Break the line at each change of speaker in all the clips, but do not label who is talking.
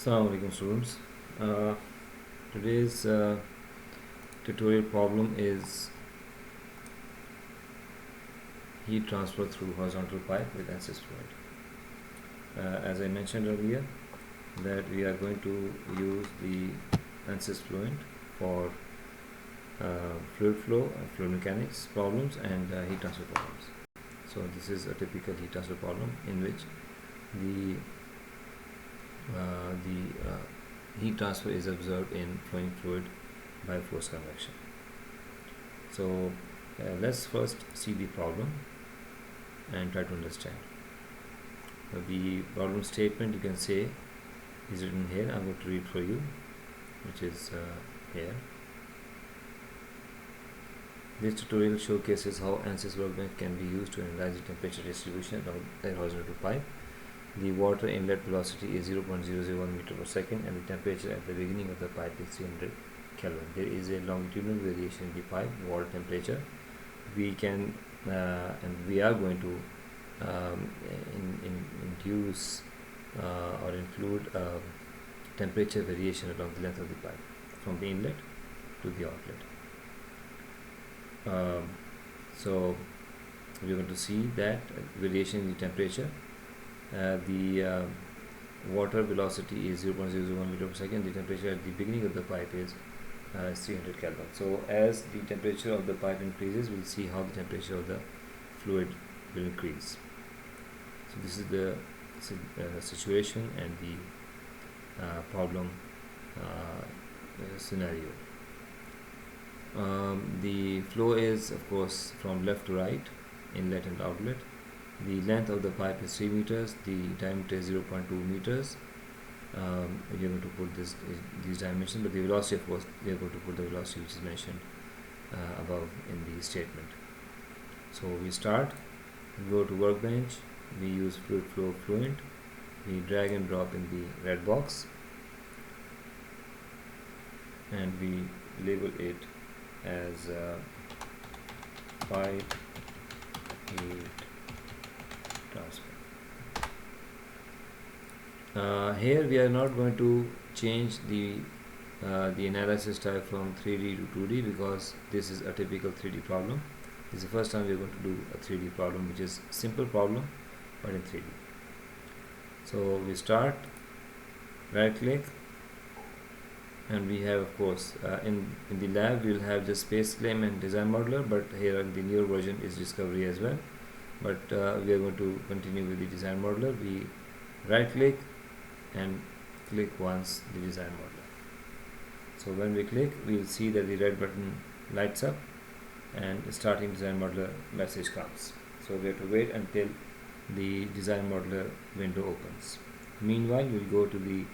Assalamu alaikum students. Today's tutorial problem is heat transfer through horizontal pipe with ANSYS fluid. As I mentioned earlier, that we are going to use the ANSYS fluid for fluid flow, fluid mechanics problems, and heat transfer problems. So this is a typical heat transfer problem in which the heat transfer is observed in flowing fluid by force convection. So let's first see the problem and try to understand. The problem statement, you can say, is written here. I'm going to read for you, which is here. This tutorial showcases how ANSYS workbench can be used to analyze the temperature distribution of a horizontal pipe. The water inlet velocity is 0.001 meter per second and the temperature at the beginning of the pipe is 300 Kelvin. There is a longitudinal variation in the pipe water temperature. We can and we are going to induce or include temperature variation along the length of the pipe from the inlet to the outlet. So we are going to see that variation in the temperature. The water velocity is 0.001 meter per second. The temperature at the beginning of the pipe is 300 Kelvin. So as the temperature of the pipe increases, we'll see how the temperature of the fluid will increase. So this is the situation and the problem scenario. The flow is, of course, from left to right, inlet and outlet. The length of the pipe is 3 meters. The diameter is 0.2 meters. We are going to put these dimensions, but the velocity, of course, we are going to put the velocity which is mentioned above in the statement. So we start, we go to workbench, we use fluid flow fluent, we drag and drop in the red box, and we label it as pipe heat transfer. Here we are not going to change the analysis type from 3D to 2D because this is a typical 3D problem. This is the first time we are going to do a 3D problem, which is simple problem but in 3D. So we start, right click, and we have, of course, in the lab we will have just space claim and design modeler, but here in the newer version is discovery as well. But we are going to continue with the design modeler. We right click and click once the design modeler. So when we click, we will see that the red button lights up and starting design modeler message comes. So we have to wait until the design modeler window opens. Meanwhile, we will go to the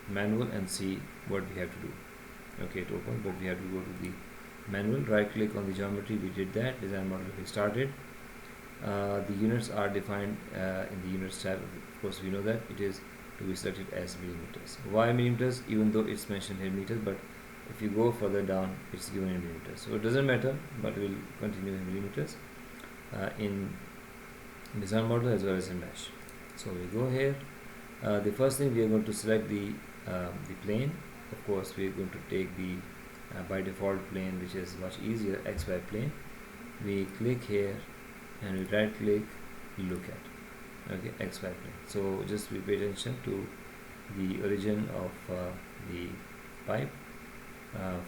manual and see what we have to do. Okay, it opened, but we have to go to the manual. Right click on the geometry, we did that. Design modeler, we started. The units are defined in the units tab. Of course, we know that it is to be selected as millimeters. Why millimeters? Even though it's mentioned in meters, but if you go further down, it's given in millimeters. So it doesn't matter, but we'll continue in millimeters in design model as well as in mesh. So we go here. The first thing, we are going to select the plane. Of course, we are going to take the by default plane, which is much easier, XY plane. We click here and we right click, look at, okay, XY plane. So just we pay attention to the origin of the pipe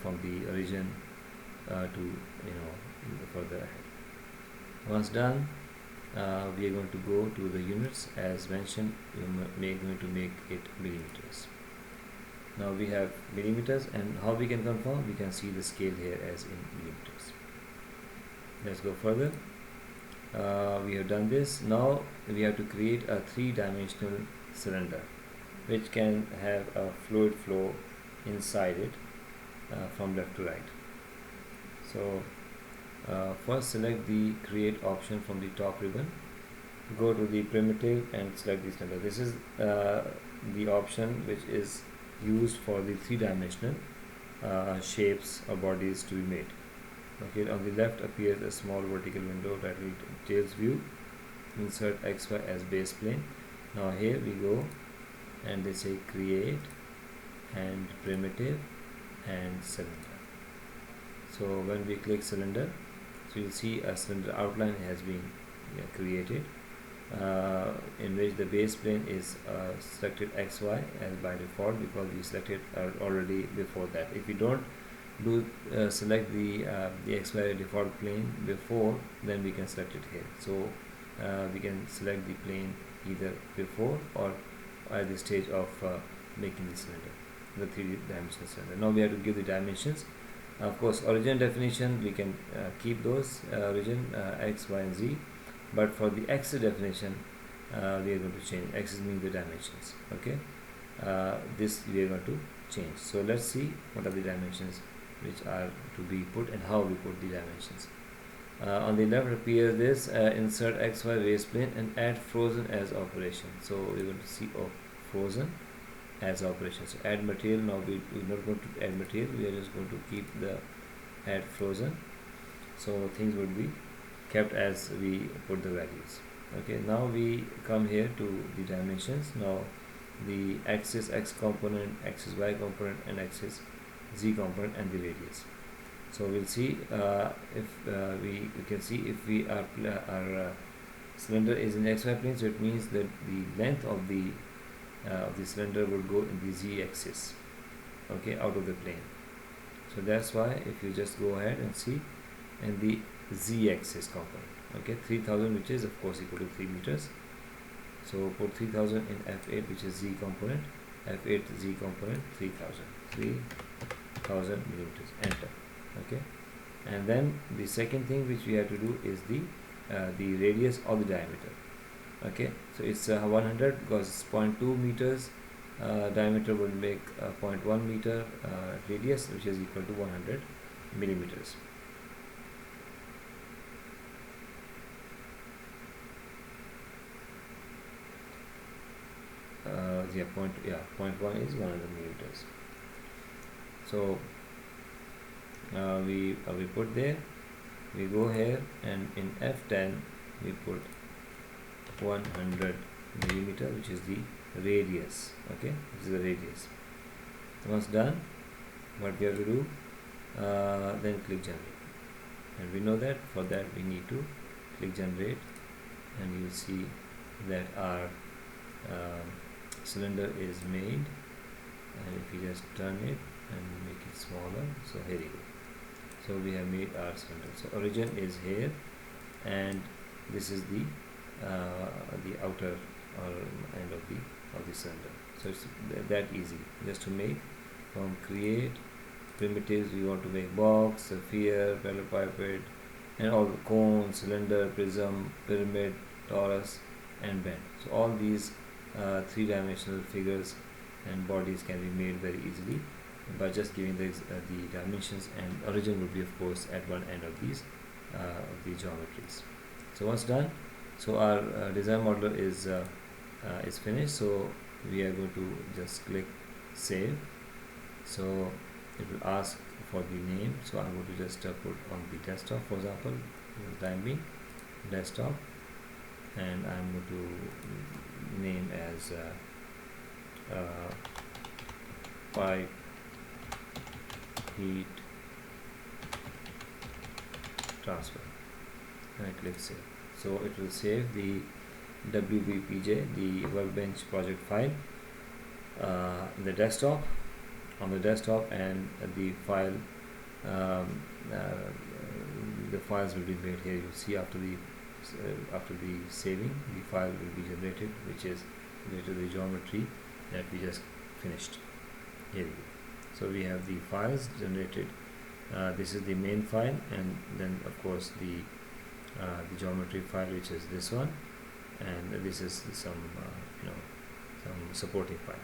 from the origin to further ahead. Once done, we are going to go to the units as mentioned. We are going to make it millimeters. Now we have millimeters, and how we can confirm? We can see the scale here as in millimeters. Let's go further. We have done this. Now we have to create a 3-dimensional cylinder which can have a fluid flow inside it from left to right. So first select the create option from the top ribbon, go to the primitive and select the cylinder. This is the option which is used for the 3-dimensional shapes or bodies to be made. Okay, on the left appears a small vertical window titled Details View. Insert XY as base plane. Now here we go and they say create and primitive and cylinder. So when we click cylinder, so you'll see a cylinder outline has been created, in which the base plane is selected XY as by default, because we selected already before that. If you don't do select the XY default plane before, then we can select it here. So we can select the plane either before or at the stage of making the cylinder, the 3D dimensional cylinder. Now we have to give the dimensions. Of course, origin definition we can keep those origin X, Y and Z, but for the axis definition we are going to change. Axis means the dimensions. Okay, this we are going to change. So let's see what are the dimensions which are to be put and how we put the dimensions. On the left appears this insert XY base plane and add frozen as operation. So we're going to see frozen as operation. So add material. Now we're not going to add material, we are just going to keep the add frozen, so things would be kept as we put the values. Okay, now we come here to the dimensions. Now the axis X component, axis Y component and axis Z component and the radius. So we'll see if we can see if we are our cylinder is in XY plane, so it means that the length of the cylinder would go in the Z axis, okay, out of the plane. So that's why if you just go ahead and see in the Z axis component, okay, 3000, which is of course equal to 3 meters. So put 3000 in F8, which is Z component, F8 Z component 3000 millimeters, enter. Okay, and then the second thing which we have to do is the radius or the diameter. Okay, so it's 100 because it's 0.2 meters diameter would make 0.1 meter radius, which is equal to 100 millimeters. Yeah, 0.1 is 100 millimeters. So we put there, we go here and in F10 we put 100 millimeter, which is the radius. Okay, this is the radius. Once done, what we have to do, then click generate, and we know that for that we need to click generate, and you will see that our cylinder is made. And if you just turn it and make it smaller, so here you go. So we have made our cylinder. So origin is here, and this is the outer or end of the cylinder. So it's that easy just to make. From create primitives, we want to make box, sphere, parallelepiped, and all the cone, cylinder, prism, pyramid, torus, and bend. So all these three-dimensional figures and bodies can be made very easily by just giving the dimensions, and origin would be of course at one end of these the geometries. So once done, so our design modeler is finished. So we are going to just click save. So it will ask for the name, so I'm going to just put on the desktop, for example, for the time being desktop, and I'm going to name as pipe heat transfer, and I click save. So it will save the WBPJ, the workbench project file, in the desktop, on the desktop, and the file the files will be made here. You see after the saving, the file will be generated, which is related to the geometry that we just finished. Here we go. So we have the files generated. This is the main file, and then of course the geometry file, which is this one, and this is some some supporting file.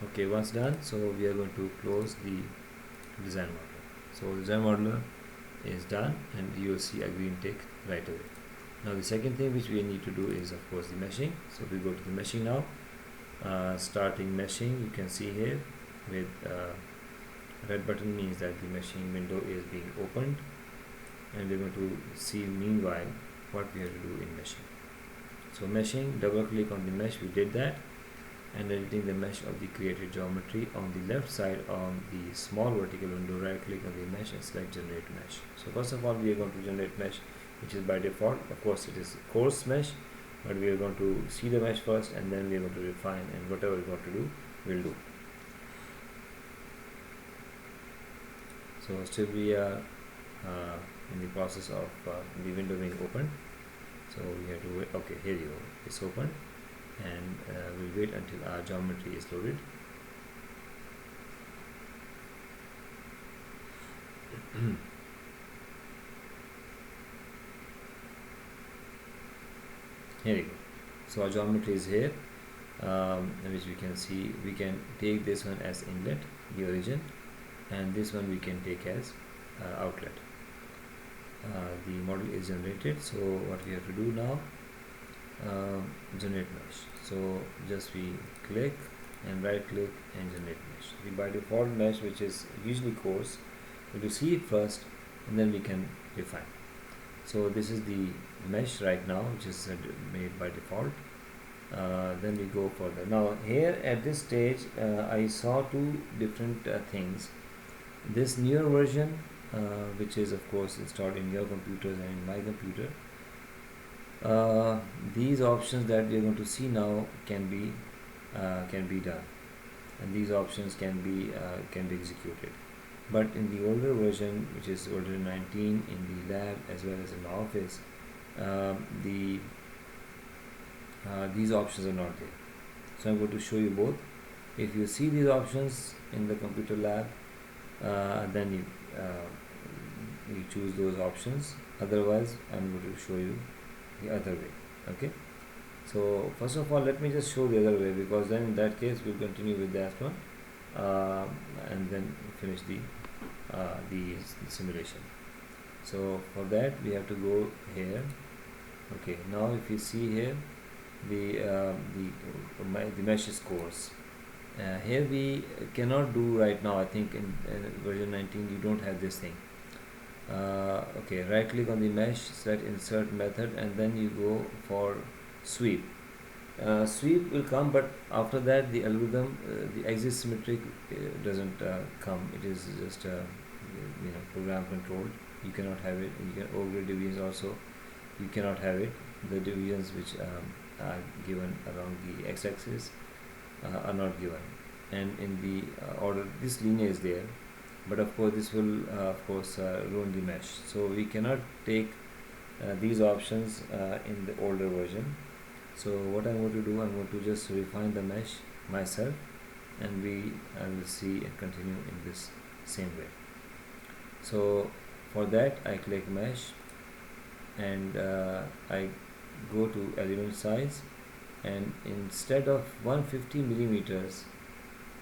Okay, once done, so we are going to close the design modeler. So design modeler is done, and you will see a green tick right away. Now the second thing which we need to do is of course the meshing. So we go to the meshing now. Starting meshing, you can see here with red button means that the meshing window is being opened, and we're going to see meanwhile what we have to do in meshing. So meshing, double click on the mesh, we did that, and editing the mesh of the created geometry. On the left side on the small vertical window, right click on the mesh and select generate mesh. So first of all we are going to generate mesh, which is by default. Of course it is coarse mesh, but we are going to see the mesh first and then we are going to refine, and whatever we want to do we'll do. So still we are in the process of the window being opened, so we have to wait. Okay, here you go, it's open, and we'll wait until our geometry is loaded. Here you go. So our geometry is here, which we can see. We can take this one as inlet, the origin, and this one we can take as outlet. The model is generated, so what we have to do now, generate mesh. So just we click and right click and generate mesh. The by default mesh, which is usually coarse, we'll see it first and then we can refine. So this is the mesh right now, which is made by default. Then we go further. Now here at this stage I saw two different things. This newer version, which is of course installed in your computers and in my computer, these options that we are going to see now can be done, and these options can be executed. But in the older version, which is version 19, in the lab as well as in the office, these options are not there. So I'm going to show you both. If you see these options in the computer lab, then you choose those options. Otherwise I'm going to show you the other way. Okay, so first of all let me just show the other way, because then in that case we'll continue with that one and then finish the simulation. So for that we have to go here. Okay, now if you see here, the mesh is coarse. Here we cannot do right now. I think in version 19 you don't have this thing. Okay, right click on the mesh, select insert method, and then you go for sweep. Sweep will come, but after that the algorithm, the axis symmetric doesn't come. It is just program controlled. You cannot have it. You can overlay divisions also. You cannot have it. The divisions which are given along the x-axis are not given, and in the order this linear is there, but of course this will ruin the mesh. So we cannot take these options in the older version. So what I'm going to do, I'm going to just refine the mesh myself, and I will see and continue in this same way. So for that I click mesh, and I go to element size, and instead of 150 millimeters,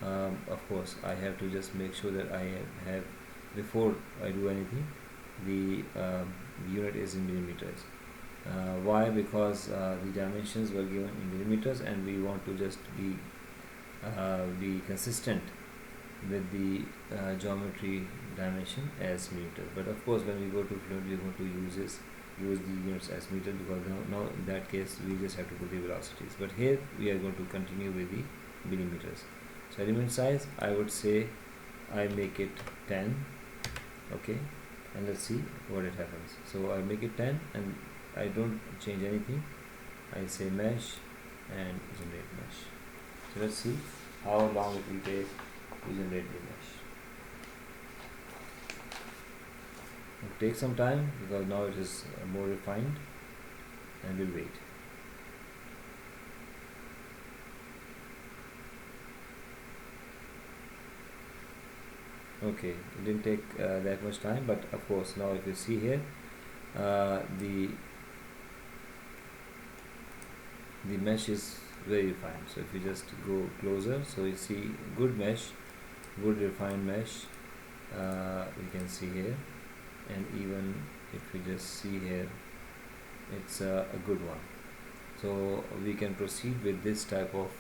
of course I have to just make sure that I have, before I do anything, the unit is in millimeters. Why? Because the dimensions were given in millimeters, and we want to just be consistent with the geometry dimension as meter. But of course when we go to Fluent, we are going to use the units as meter, because now in that case we just have to put the velocities, but here we are going to continue with the millimeters. So element size, I would say I make it 10. Okay, and let's see what it happens. So I make it 10 and I don't change anything. I say mesh and generate mesh. So let's see how long it will take to generate the mesh. It will take some time because now it is more refined, and we'll wait. Okay, it didn't take that much time, but of course now if you see here, the mesh is very refined. So if you just go closer, so you see good mesh, good refined mesh, we can see here, and even if we just see here, it's a good one. So we can proceed with this type of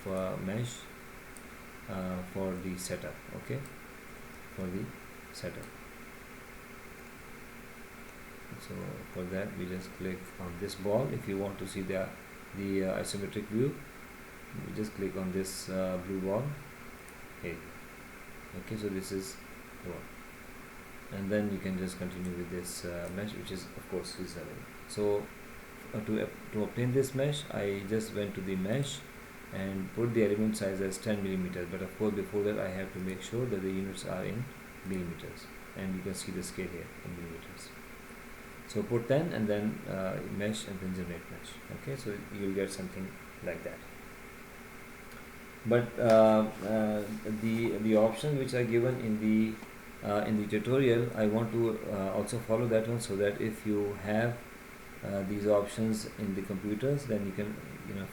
mesh for the setup. Okay, for the setup. So for that we just click on this ball if you want to see the isometric view, we just click on this blue ball here. Okay, so this is the one, and then you can just continue with this mesh, which is of course reasonable. So to obtain this mesh, I just went to the mesh and put the element size as 10 millimeters, but of course before that I have to make sure that the units are in millimeters, and you can see the scale here in millimeters. So put 10 and then mesh and then generate mesh. Okay, so you will get something like that. But the options which are given in the tutorial, I want to also follow that one, so that if you have these options in the computers, then you can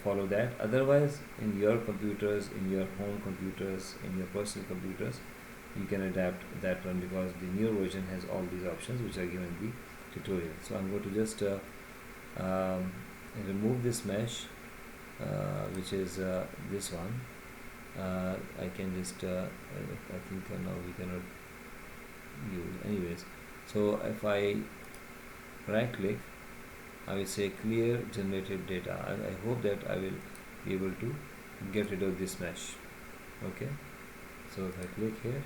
follow that. Otherwise, in your computers, in your home computers, in your personal computers, you can adapt that one, because the newer version has all these options which are given in the tutorial. So I'm going to just remove this mesh, which is this one. I can just I think now we cannot use anyways. So if I right click, I will say clear generated data. I hope that I will be able to get rid of this mesh. Okay, so if I click here,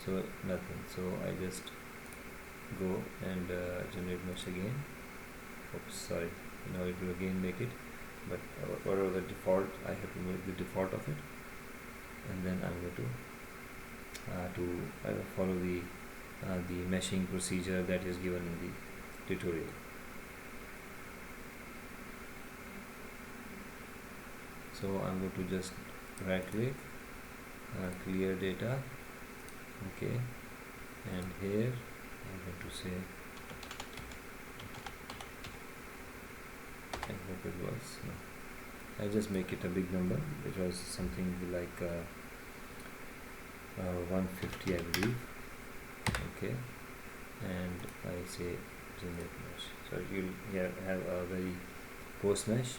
so nothing, so I just go and generate mesh again. Oops, sorry, now it will again make it, but whatever the default, I have to make the default of it, and then I'm going to follow the meshing procedure that is given in the tutorial. So I'm going to just right click, clear data. Okay, and here I'm going to say, I hope it works. No, I just make it a big number. It was something like 150, I believe. Okay, and I say generate mesh. So you'll here have a very coarse mesh.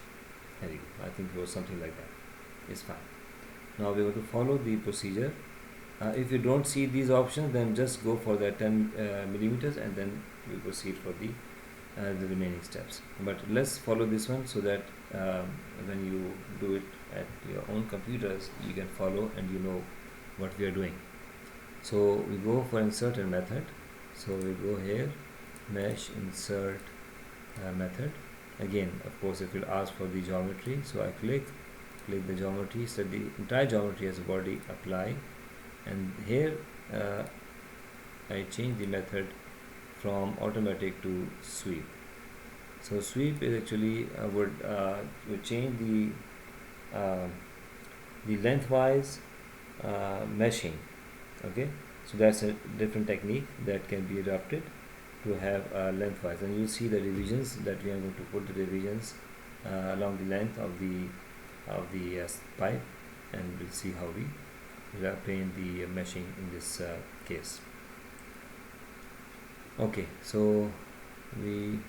There you go. I think it was something like that. It's fine. Now we have to follow the procedure. If you don't see these options, then just go for the 10 millimeters, and then we proceed for the remaining steps. But let's follow this one, so that when you do it at your own computers, you can follow and you know what we are doing. So we go for insert and method. So we go here, mesh insert method. Again, of course, it will ask for the geometry. So I click the geometry, set the entire geometry as a body, apply, and here I change the method from automatic to sweep. So sweep is actually would change the lengthwise meshing. Okay, so that's a different technique that can be adopted to have lengthwise, and you see the divisions that we are going to put the divisions along the length of the pipe, and we'll see how we will obtain the meshing in this case. Okay, so we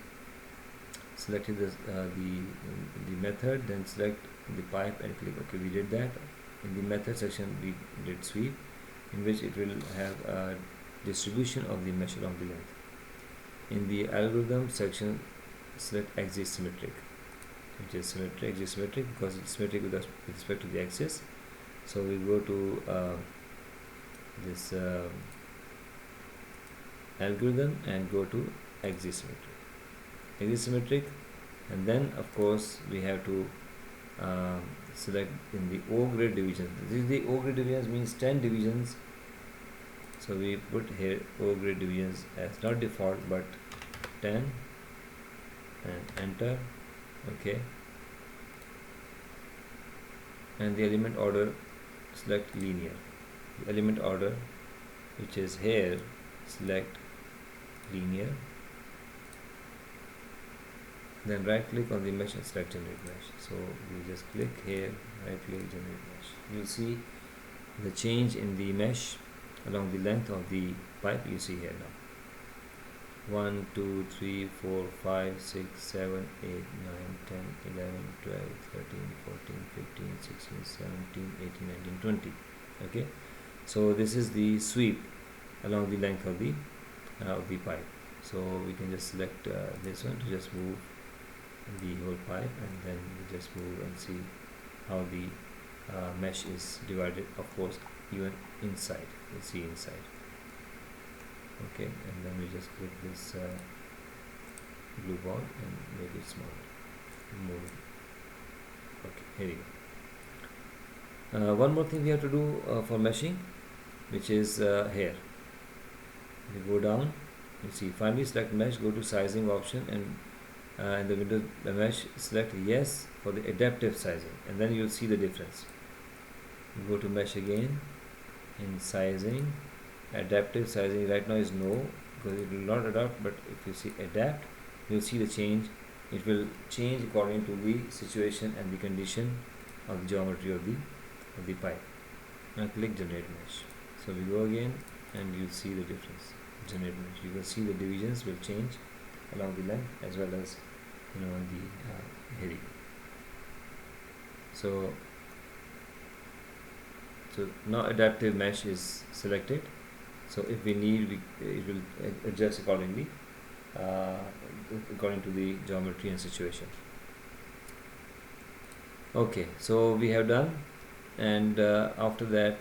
selected this, the method, then select the pipe and click OK. We did that. In the method section, we did sweep, in which it will have a distribution of the mesh along the length. In the algorithm section, select axis symmetric, which is axis-symmetric because it's symmetric with respect to the axis. So we go to this algorithm and go to axis-symmetric, and then of course we have to select in the O grade division. This is the O grade divisions, means 10 divisions. So we put here O grade divisions as not default but 10, and enter. Okay, and the element order, select linear. The element order, which is here, select linear, then right click on the mesh and select generate mesh. So we just click here, right click, generate mesh. You'll see the change in the mesh along the length of the pipe. You see here now 1 2 3 4 5 6 7 8 9 10 11 12 13 14 15 16 17 18 19 20. Okay, so this is the sweep along the length of the pipe. So we can just select this one to just move the whole pipe, and then we just move and see how the mesh is divided, of course, even inside. You'll see inside. Okay, and then we just click this blue ball and make it smaller. Move. Okay, here you go. One more thing we have to do for meshing, which is here. You go down, you see finally select mesh, go to sizing option, and in the window the mesh, select yes for the adaptive sizing, and then you'll see the difference. You go to mesh again, in sizing, adaptive sizing right now is no, because it will not adapt, but if you see adapt, you'll see the change. It will change according to the situation and the condition of the geometry of the pipe. Now click generate mesh. So we go again and you see the difference. Generate mesh. You will see the divisions will change along the length as well as the heading. So now adaptive mesh is selected. So if we need, it will adjust accordingly according to the geometry and situation. Okay, so we have done, and after that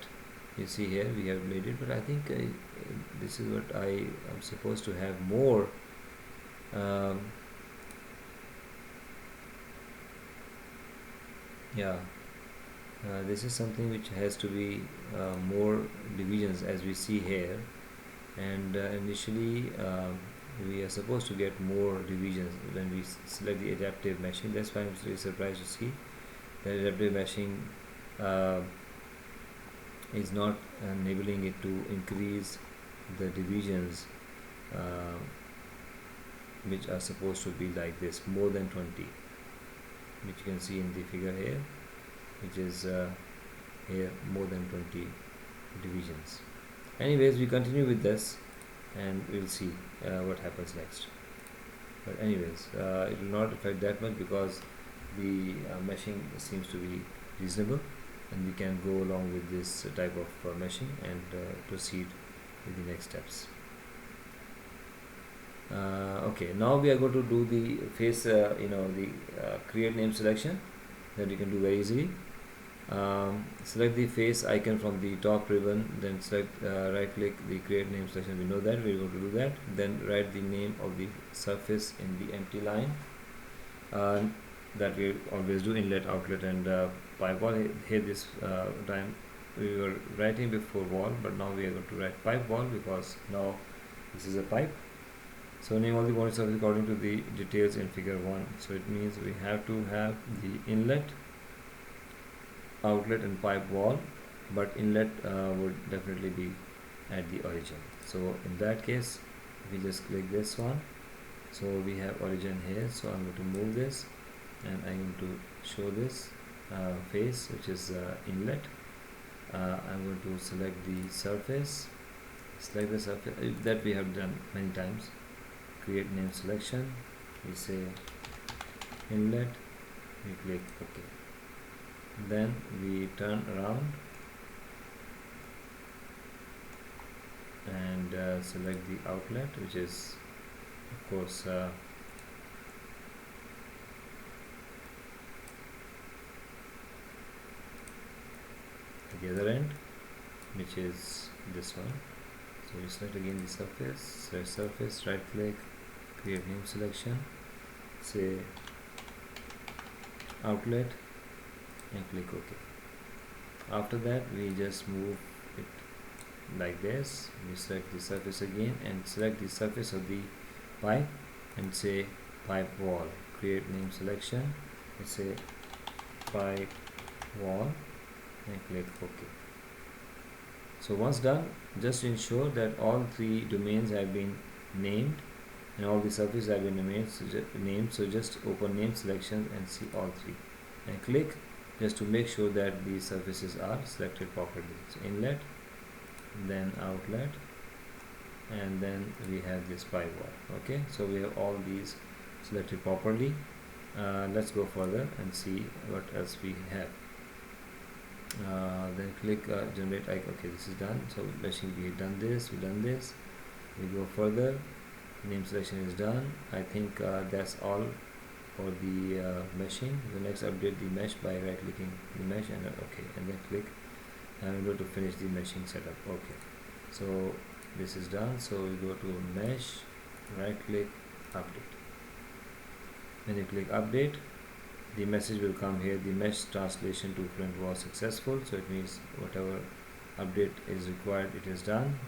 you see here we have made it, but I think this is what I am supposed to have more. Yeah, this is something which has to be more divisions, as we see here, and initially we are supposed to get more divisions when we select the adaptive meshing. That's why I'm really surprised to see that adaptive meshing is not enabling it to increase the divisions which are supposed to be like this, more than 20, which you can see in the figure here, which is here more than 20 divisions. Anyways, we continue with this and we'll see what happens next. But anyways, it will not affect that much because the meshing seems to be reasonable, and we can go along with this type of meshing and proceed with the next steps. Okay, now we are going to do the face, the create name selection that you can do very easily. Select the face icon from the top ribbon, then select right click the create name selection. We know that we're going to do that. Then write the name of the surface in the empty line that we always do, inlet, outlet, and pipe wall. Here this time we were writing before wall, but now we are going to write pipe wall because now this is a pipe. So name all the body surface according to the details in figure 1. So it means we have to have the inlet, outlet, and pipe wall, but inlet would definitely be at the origin. So in that case we just click this one. So we have origin here, so I'm going to move this and I'm going to show this face, which is inlet. I'm going to select the surface, that we have done many times. Create name selection, we say inlet, we click OK. Then we turn around and select the outlet, which is of course the other end, which is this one. So we select again the surface, select surface, right click, create name selection, say outlet, and click OK. After that we just move it like this. We select the surface again and select the surface of the pipe and say pipe wall. Create name selection, and say pipe wall, and click OK. So once done, just ensure that all three domains have been named and all the surfaces have been named. So just open name selection and see all three and click just to make sure that the surfaces are selected properly. So inlet, then outlet, and then we have this pipe wall. Okay, so we have all these selected properly. Let's go further and see what else we have. Then click generate icon. Okay, this is done. So meshing, we done this, we go further. Name selection is done. I think that's all for the meshing. The next update the mesh by right clicking the mesh and okay, and then click window to finish the meshing setup. Okay, so this is done. So we go to mesh, right click, update. When you click update, the message will come here, the mesh translation to Fluent was successful. So it means whatever update is required, it is done,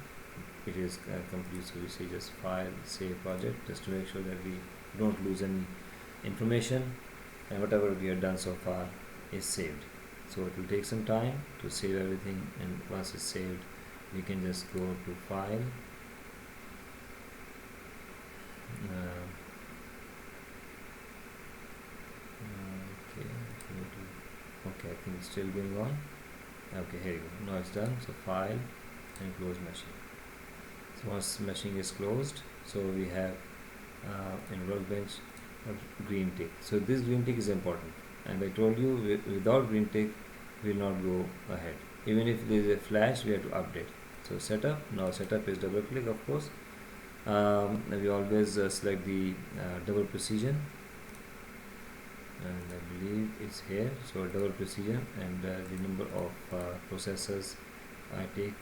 it is complete. So we say just file, save project, just to make sure that we don't lose any information, and whatever we have done so far is saved. So it will take some time to save everything, and once it's saved we can just go to file, okay, I think it's still going on. Okay, here you go, now it's done. So file and close meshing. So once meshing is closed, so we have in Workbench a green tick. So this green tick is important, and I told you without green tick we will not go ahead. Even if there is a flash, we have to update. So setup, now setup is double click, of course. We always select the double precision, and I believe it's here. So double precision, and the number of processors I take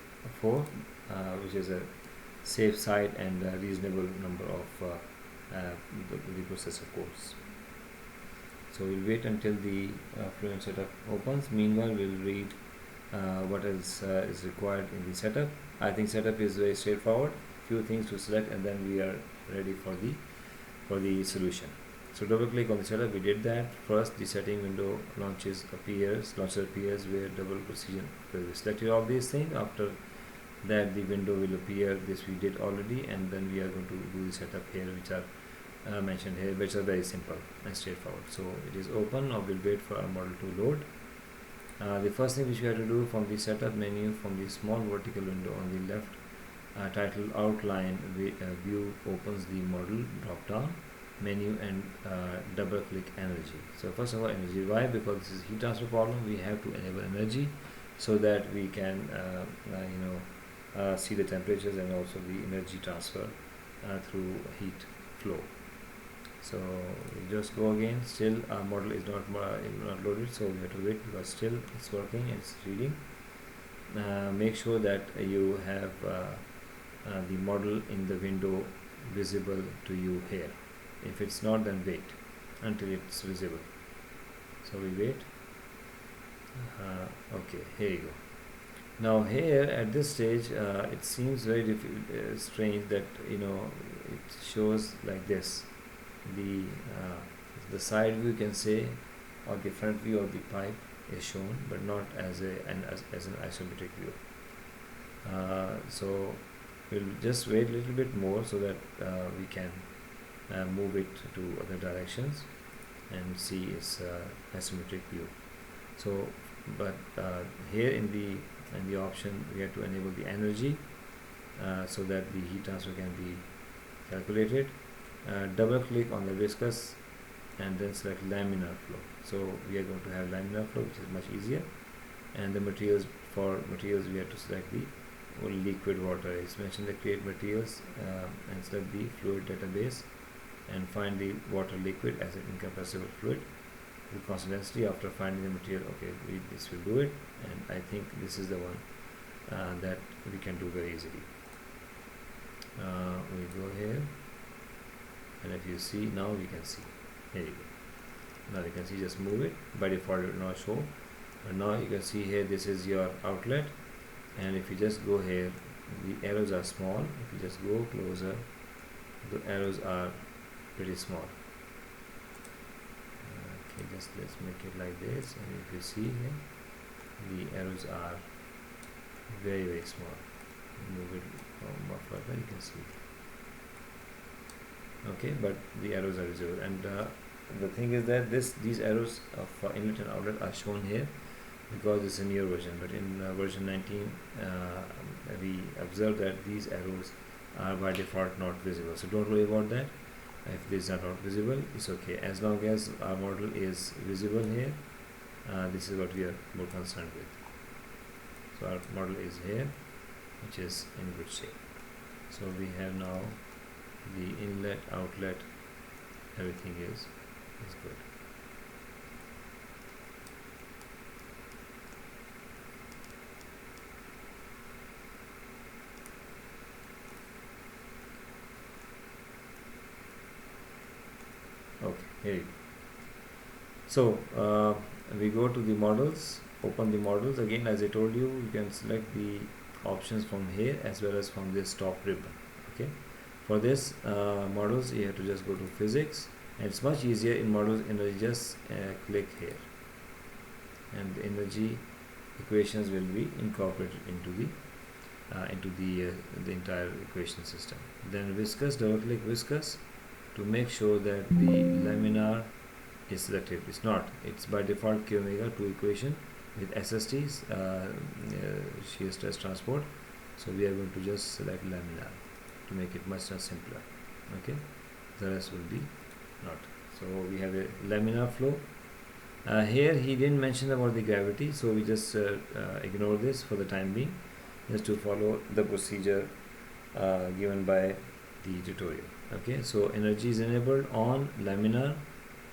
4, which is a safe side and a reasonable number of the processor cores. So we'll wait until the Fluent setup opens. Meanwhile, we'll read what else is required in the setup. I think setup is very straightforward. Few things to select, and then we are ready for the solution. So double click on the setup. We did that. First, the setting window launcher appears where double precision. So we selected all these things. After that, the window will appear. This we did already, and then we are going to do the setup here, which are mentioned here, which are very simple and straightforward. So it is open. Now we'll wait for our model to load. The first thing which we have to do, from the setup menu, from the small vertical window on the left, titled outline view, opens the model drop down menu and double click energy. So first of all, energy. Why? Because this is heat transfer problem. We have to enable energy so that we can see the temperatures and also the energy transfer through heat flow. So we just go again. Still our model is not loaded, so we have to wait, because still it's working, it's reading. Make sure that you have the model in the window visible to you here. If it's not, then wait until it's visible. So we wait. Okay, here you go. Now here at this stage, it seems very strange that it shows like this. The side view, you can say, or the front view of the pipe is shown, but not as an isometric view. So we'll just wait a little bit more so that we can move it to other directions and see its isometric view. So, but here in the option, we have to enable the energy so that the heat transfer can be calculated. Double click on the viscous and then select laminar flow. So we are going to have laminar flow, which is much easier. And the materials, for materials we have to select the liquid water. It's mentioned the create materials and select the fluid database and find the water liquid as an incompressible fluid with constant density. After finding the material, okay, this will do it, and I think this is the one that we can do very easily. We go here, and if you see, now we can see, here you go. Now you can see, just move it. By default it will not show, but now you can see here, this is your outlet, and if you just go here, the arrows are small. If you just go closer, the arrows are pretty small. Okay, just let's make it like this, and if you see here, the arrows are very, very small. Move it more further, you can see. Okay, but the arrows are visible, and the thing is that these arrows of inlet and outlet are shown here because it's a newer version, but in version 19 we observe that these arrows are by default not visible. So don't worry about that. If these are not visible, it's okay, as long as our model is visible here. This is what we are more concerned with. So our model is here, which is in good shape. So we have now the inlet, outlet, everything is is good. Okay, here you go. So we go to the models, open the models again. As I told you, you can select the options from here as well as from this top ribbon. Okay, for this models you have to just go to physics, and it's much easier in models energy. Just click here, and the energy equations will be incorporated into the entire equation system. Then viscous, double click viscous to make sure that the laminar is selected. It's not, it's by default K omega 2 equation with SSTs, shear stress transport. So we are going to just select laminar to make it much simpler. Okay, the rest will be not. So we have a laminar flow. Here he didn't mention about the gravity, so we just ignore this for the time being, just to follow the procedure given by the tutorial. Okay, so energy is enabled on laminar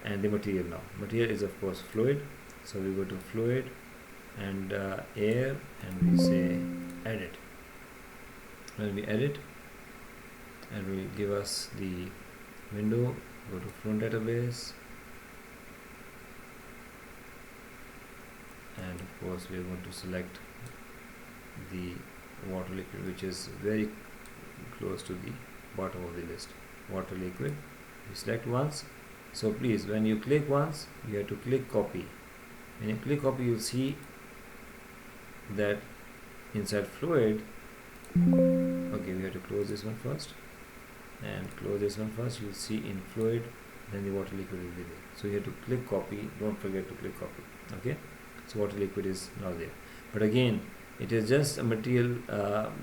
and the material. Now material is of course fluid, so we go to fluid and air, and we say edit. When we edit, and we give us the window, go to Fluent database, and of course we are going to select the water liquid, which is very close to the bottom of the list. Water liquid, we select once. So please, when you click once, you have to click copy. When you click copy, you'll see that inside fluid, okay, we have to close this one first and close this one first. You'll see in fluid, then the water liquid will be there. So you have to click copy, don't forget to click copy. Okay, so water liquid is now there, but again it is just a material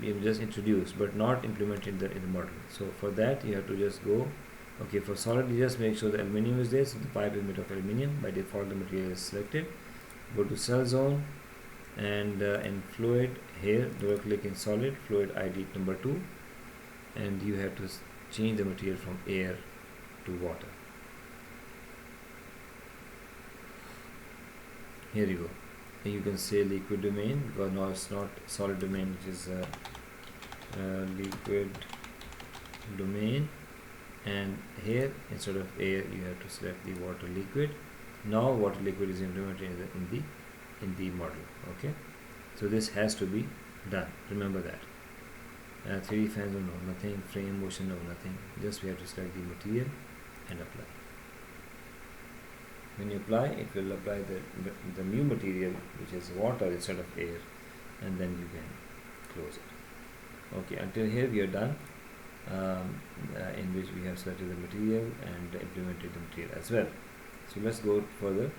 you just introduced but not implemented in the model. So for that you have to just go, okay, for solid you just make sure the aluminium is there, so the pipe is made of aluminium. By default the material is selected. Go to cell zone, and in fluid here double click in solid, fluid ID number 2, and you have to change the material from air to water. Here you go. You can say liquid domain, because now it's not solid domain, which is liquid domain, and here instead of air you have to select the water liquid. Now water liquid is implemented in the model. Okay, so this has to be done, remember that. 3D fans, no, nothing, frame motion, no, nothing, just we have to select the material and apply. When you apply, it will apply the new material, which is water instead of air, and then you can close it. Okay, until here we are done, in which we have selected the material and implemented the material as well. So let's go further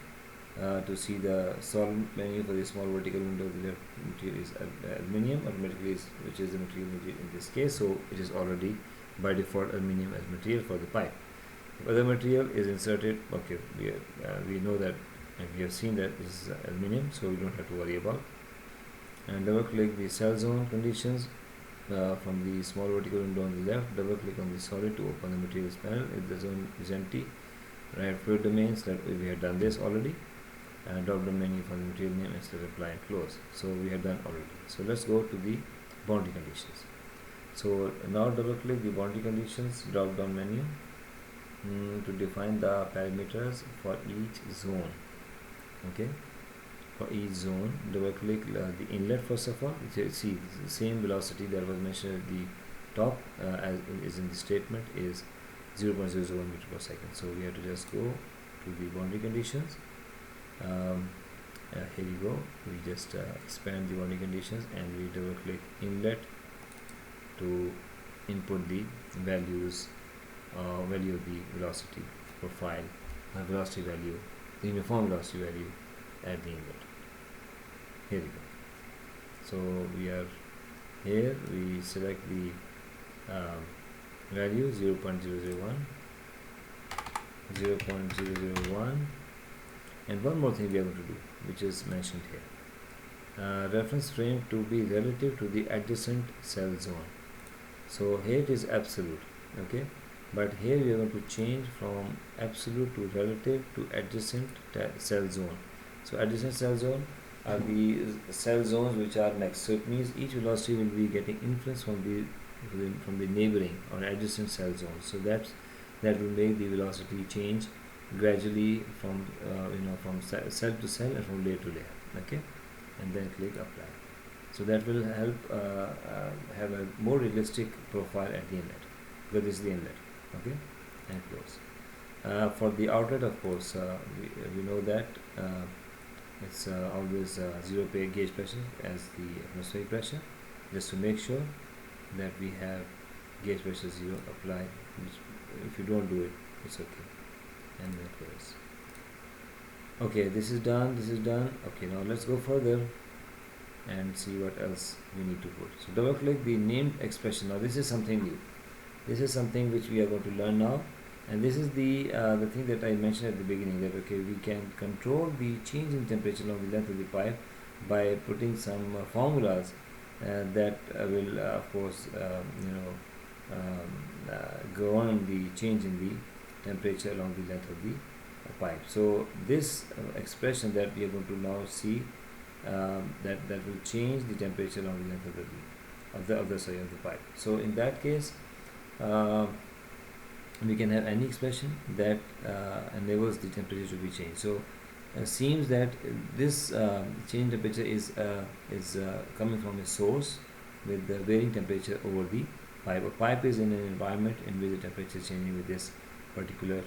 to see the solve menu. For the small vertical window, the left material is aluminium automatically, which is the material in this case. So it is already by default aluminium as material for the pipe. If other material is inserted, okay, we know that, and we have seen that this is aluminium, so we don't have to worry about. And double click the cell zone conditions from the small vertical window on the left. Double click on the solid to open the materials panel. If the zone is empty, right, fluid domains, that we have done this already, and drop down menu from the material name and select apply and close. So we have done already. So let's go to the boundary conditions. So now double click the boundary conditions drop down menu to define the parameters for each zone. Okay, for each zone, double click the inlet first of all. See, the same velocity that was mentioned at the top as is in the statement is 0.001 meter per second. So we have to just go to the boundary conditions. Here you go. We just expand the boundary conditions, and we double click inlet to input the values, value of the velocity profile, velocity value, the uniform velocity value at the inlet. Here we go. So we are here, we select the value 0.001, 0.001, and one more thing we are going to do, which is mentioned here. Reference frame to be relative to the adjacent cell zone. So here it is absolute. Okay, but here we are going to change from absolute to relative to adjacent cell zone. So adjacent cell zone are the cell zones which are next. So it means each velocity will be getting influence from the neighboring or adjacent cell zone. So that will make the velocity change gradually from from cell to cell and from layer to layer. Okay, and then click apply. So that will help have a more realistic profile at the inlet, because this is the inlet. Okay, and close. For the outlet, of course, we know that it's always zero gauge pressure as the atmospheric pressure, just to make sure that we have gauge pressure 0 applied. Which, if you don't do it, it's okay. And then close. Okay, this is done. This is done. Okay, now let's go further and see what else we need to put. So double click the named expression. Now this is something new. This is something which we are going to learn now, and this is the thing that I mentioned at the beginning, that okay, we can control the change in temperature along the length of the pipe by putting some formulas that will of course govern the change in the temperature along the length of the pipe. So this expression that we are going to now see, that will change the temperature along the length of the pipe. So in that case, we can have any expression that enables the temperature to be changed. So seems that this change temperature is coming from a source with the varying temperature over the pipe. A pipe is in an environment in which the temperature is changing with this particular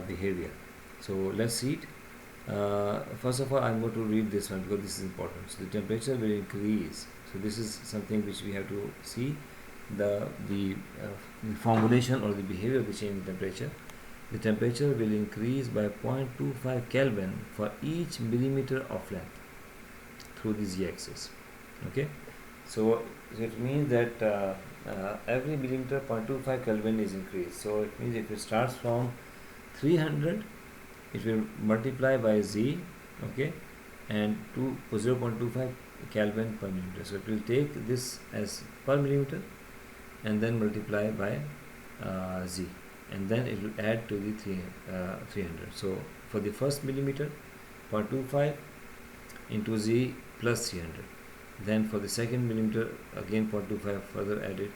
behavior. So let's see it. First of all, I'm going to read this one because this is important. So the temperature will increase. So this is something which we have to see, the formulation or the behavior of the change in temperature. The temperature will increase by 0.25 Kelvin for each millimeter of length through the z-axis. Okay, so it means that every millimeter 0.25 Kelvin is increased. So it means if it starts from 300, it will multiply by z, okay, and to 0.25 Kelvin per millimeter. So it will take this as per millimeter and then multiply by z, and then it will add to the 300. So for the first millimeter, 0.25 into z plus 300. Then for the second millimeter, again 0.25 further added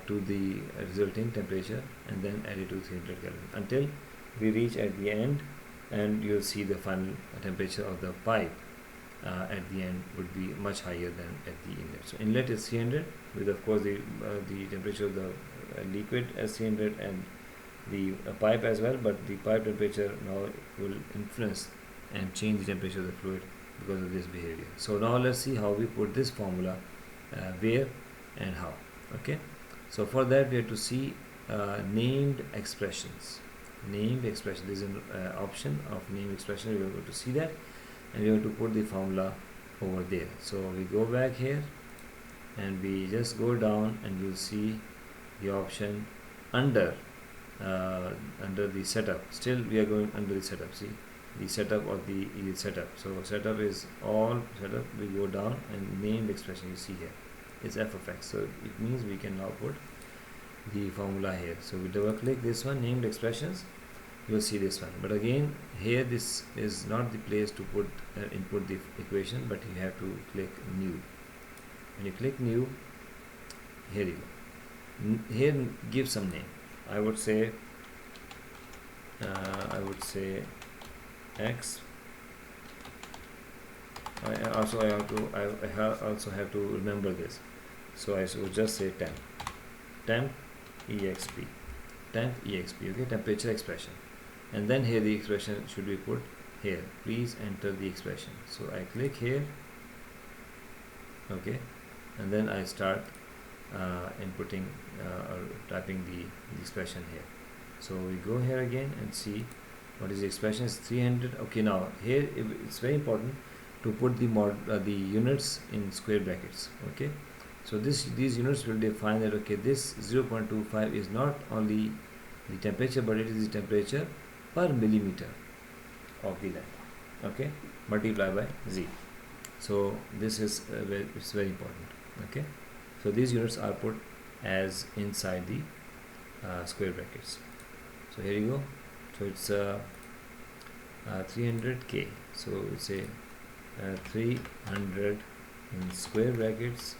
to the resulting temperature, and then added to 300 Kelvin until we reach at the end, and you'll see the final temperature of the pipe at the end would be much higher than at the inlet. So inlet is 300 with of course the temperature of the liquid as 300 and the pipe as well, but the pipe temperature now will influence and change the temperature of the fluid because of this behavior. So now let's see how we put this formula where and how. Okay, so for that we have to see named expressions. Named expression, there is an option of named expression. We are going to see that, and we have to put the formula over there. So we go back here and we just go down, and you'll see the option under the setup. Still we are going under the setup. See the setup or the setup. So setup is all setup. We go down, and named expression you see here is f of x. So it means we can now put the formula here. So we double click this one, named expressions, you will see this one. But again, here this is not the place to put input the equation, but you have to click new. When you click new, here you go. Here give some name. I would say x. I also have to remember this. So I would just say temp exp, okay, temperature expression, and then here the expression should be put here. Please enter the expression. So I click here, okay, and then I start inputting or typing the expression here. So we go here again and see what is the expression. Is 300. Okay, now here it's very important to put the units in square brackets. Okay, so these units will define that okay, this 0.25 is not only the temperature, but it is the temperature per millimeter of the length. Okay, multiply by z. So this is it's very important. Okay, so these units are put as inside the square brackets. So here you go. So it's 300k. So it's a 300 in square brackets,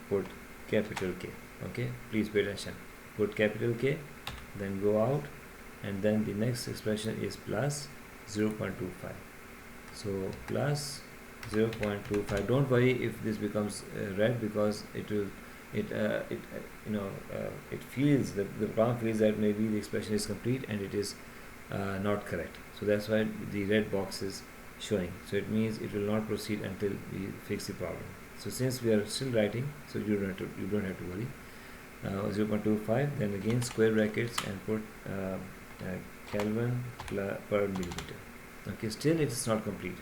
put capital K. Okay, please pay attention. Put capital K, then go out, and then the next expression is plus 0.25. So plus 0.25. Don't worry if this becomes red, because it will it feels that the program feels that maybe the expression is complete and it is not correct. So that's why the red box is showing. So it means it will not proceed until we fix the problem. So since we are still writing, so you don't have to worry. 0.25, then again square brackets and put Kelvin per millimeter. Okay, still it is not complete.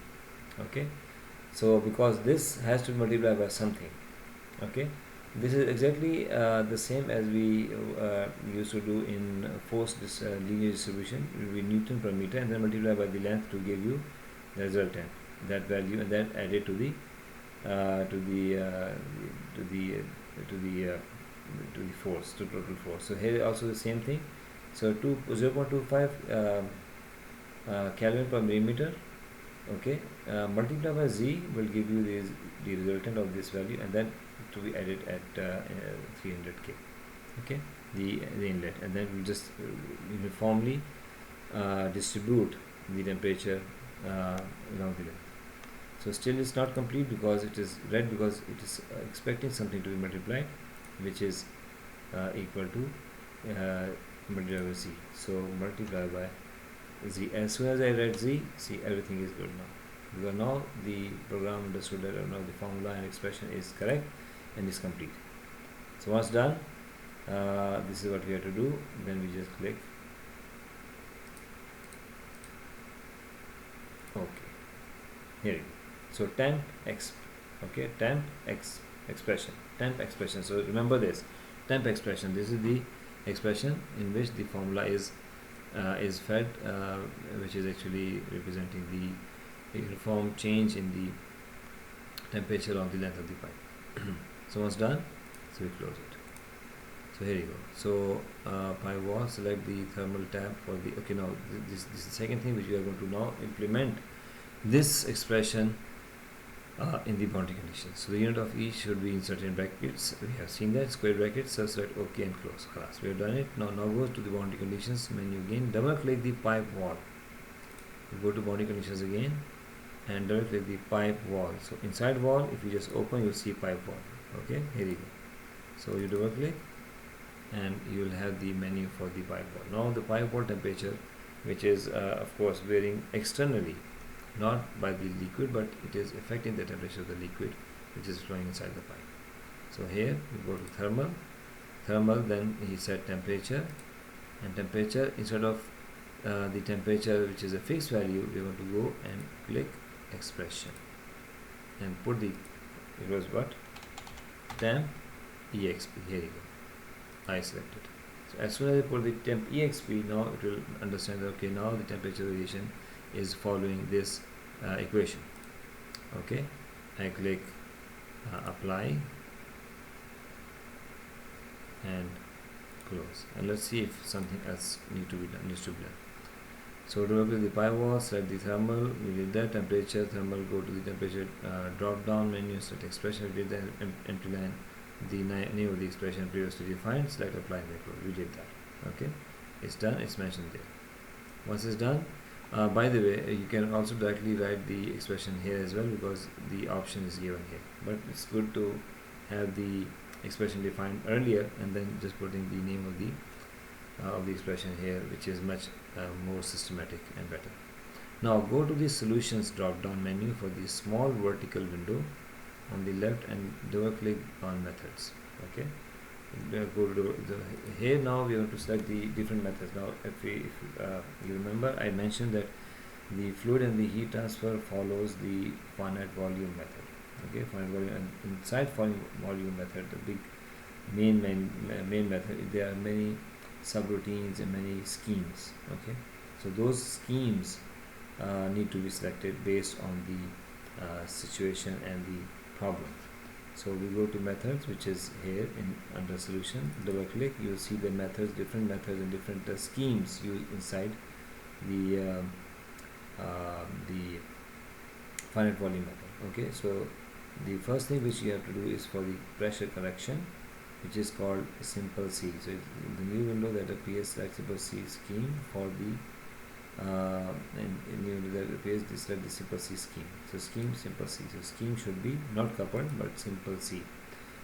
Okay, so because this has to multiply by something. Okay, this is exactly the same as we used to do in forced linear distribution. It will be Newton per meter, and then multiply by the length to give you the resultant, that value, and then add it to the force, to total force. So here also the same thing. So 0.25 Kelvin per millimeter. Okay, multiply by z will give you the resultant of this value, and then to be added at 300k. Okay, the inlet, and then we'll just uniformly distribute the temperature along the length. So still it's not complete because it is red, because it is expecting something to be multiplied, which is equal to multiply by z. So multiply by z. As soon as I write z, see, everything is good now, because now the program understood that now the formula and expression is correct and is complete. So once done, this is what we have to do. Then we just click OK. Here you go. So temp exp, okay, temp x expression, temp expression. So remember this temp expression. This is the expression in which the formula is fed, which is actually representing the uniform change in the temperature of the length of the pipe. So once done, so we close it. So here you go. So pipe wall, select the thermal tab for the, okay, now this is the second thing which we are going to now implement this expression in the boundary conditions. So the unit of E should be inserted in brackets. We have seen that, square brackets, so select OK and close. Class, we have done it. Now go to the boundary conditions menu again, double click the pipe wall. You go to boundary conditions again and double click the pipe wall. So inside wall, if you just open, you'll see pipe wall. Okay, here you go. So you double click and you will have the menu for the pipe wall. Now the pipe wall temperature, which is of course varying externally, not by the liquid, but it is affecting the temperature of the liquid which is flowing inside the pipe. So here we go to thermal, then he set temperature, and temperature, instead of the temperature which is a fixed value, we are going to go and click expression and put the, it was what, temp exp. Here you go, I selected. So as soon as I put the temp exp, now it will understand that, okay, now the temperature variation is following this equation. Okay, I click apply and close, and let's see if something else needs to be done. So double click the pipe wall, select the thermal, we did that, temperature, thermal, go to the temperature drop down menu, select expression, we did that, empty line, the name of the expression previously defined, select apply and close. We did that. Okay, it's done, it's mentioned there. Once it's done, by the way, you can also directly write the expression here as well, because the option is given here, but it's good to have the expression defined earlier and then just putting the name of the expression here, which is much more systematic and better. Now go to the solutions drop down menu for the small vertical window on the left and double click on methods. Okay, go to here. Now we have to select the different methods. Now if you remember, I mentioned that the fluid and the heat transfer follows the finite volume method. Okay, finite volume, and inside finite volume method, the big main method, there are many subroutines and many schemes. Okay, so those schemes need to be selected based on the situation and the problem. So we go to methods, which is here in under solution. Double click, you will see the methods, different methods and different schemes used inside the the finite volume method. Okay, so the first thing which you have to do is for the pressure correction, which is called simple C. So the new window that appears, select simple C scheme for the new window that appears, select the simple C scheme. So scheme simple C. So scheme should be not coupled but simple C.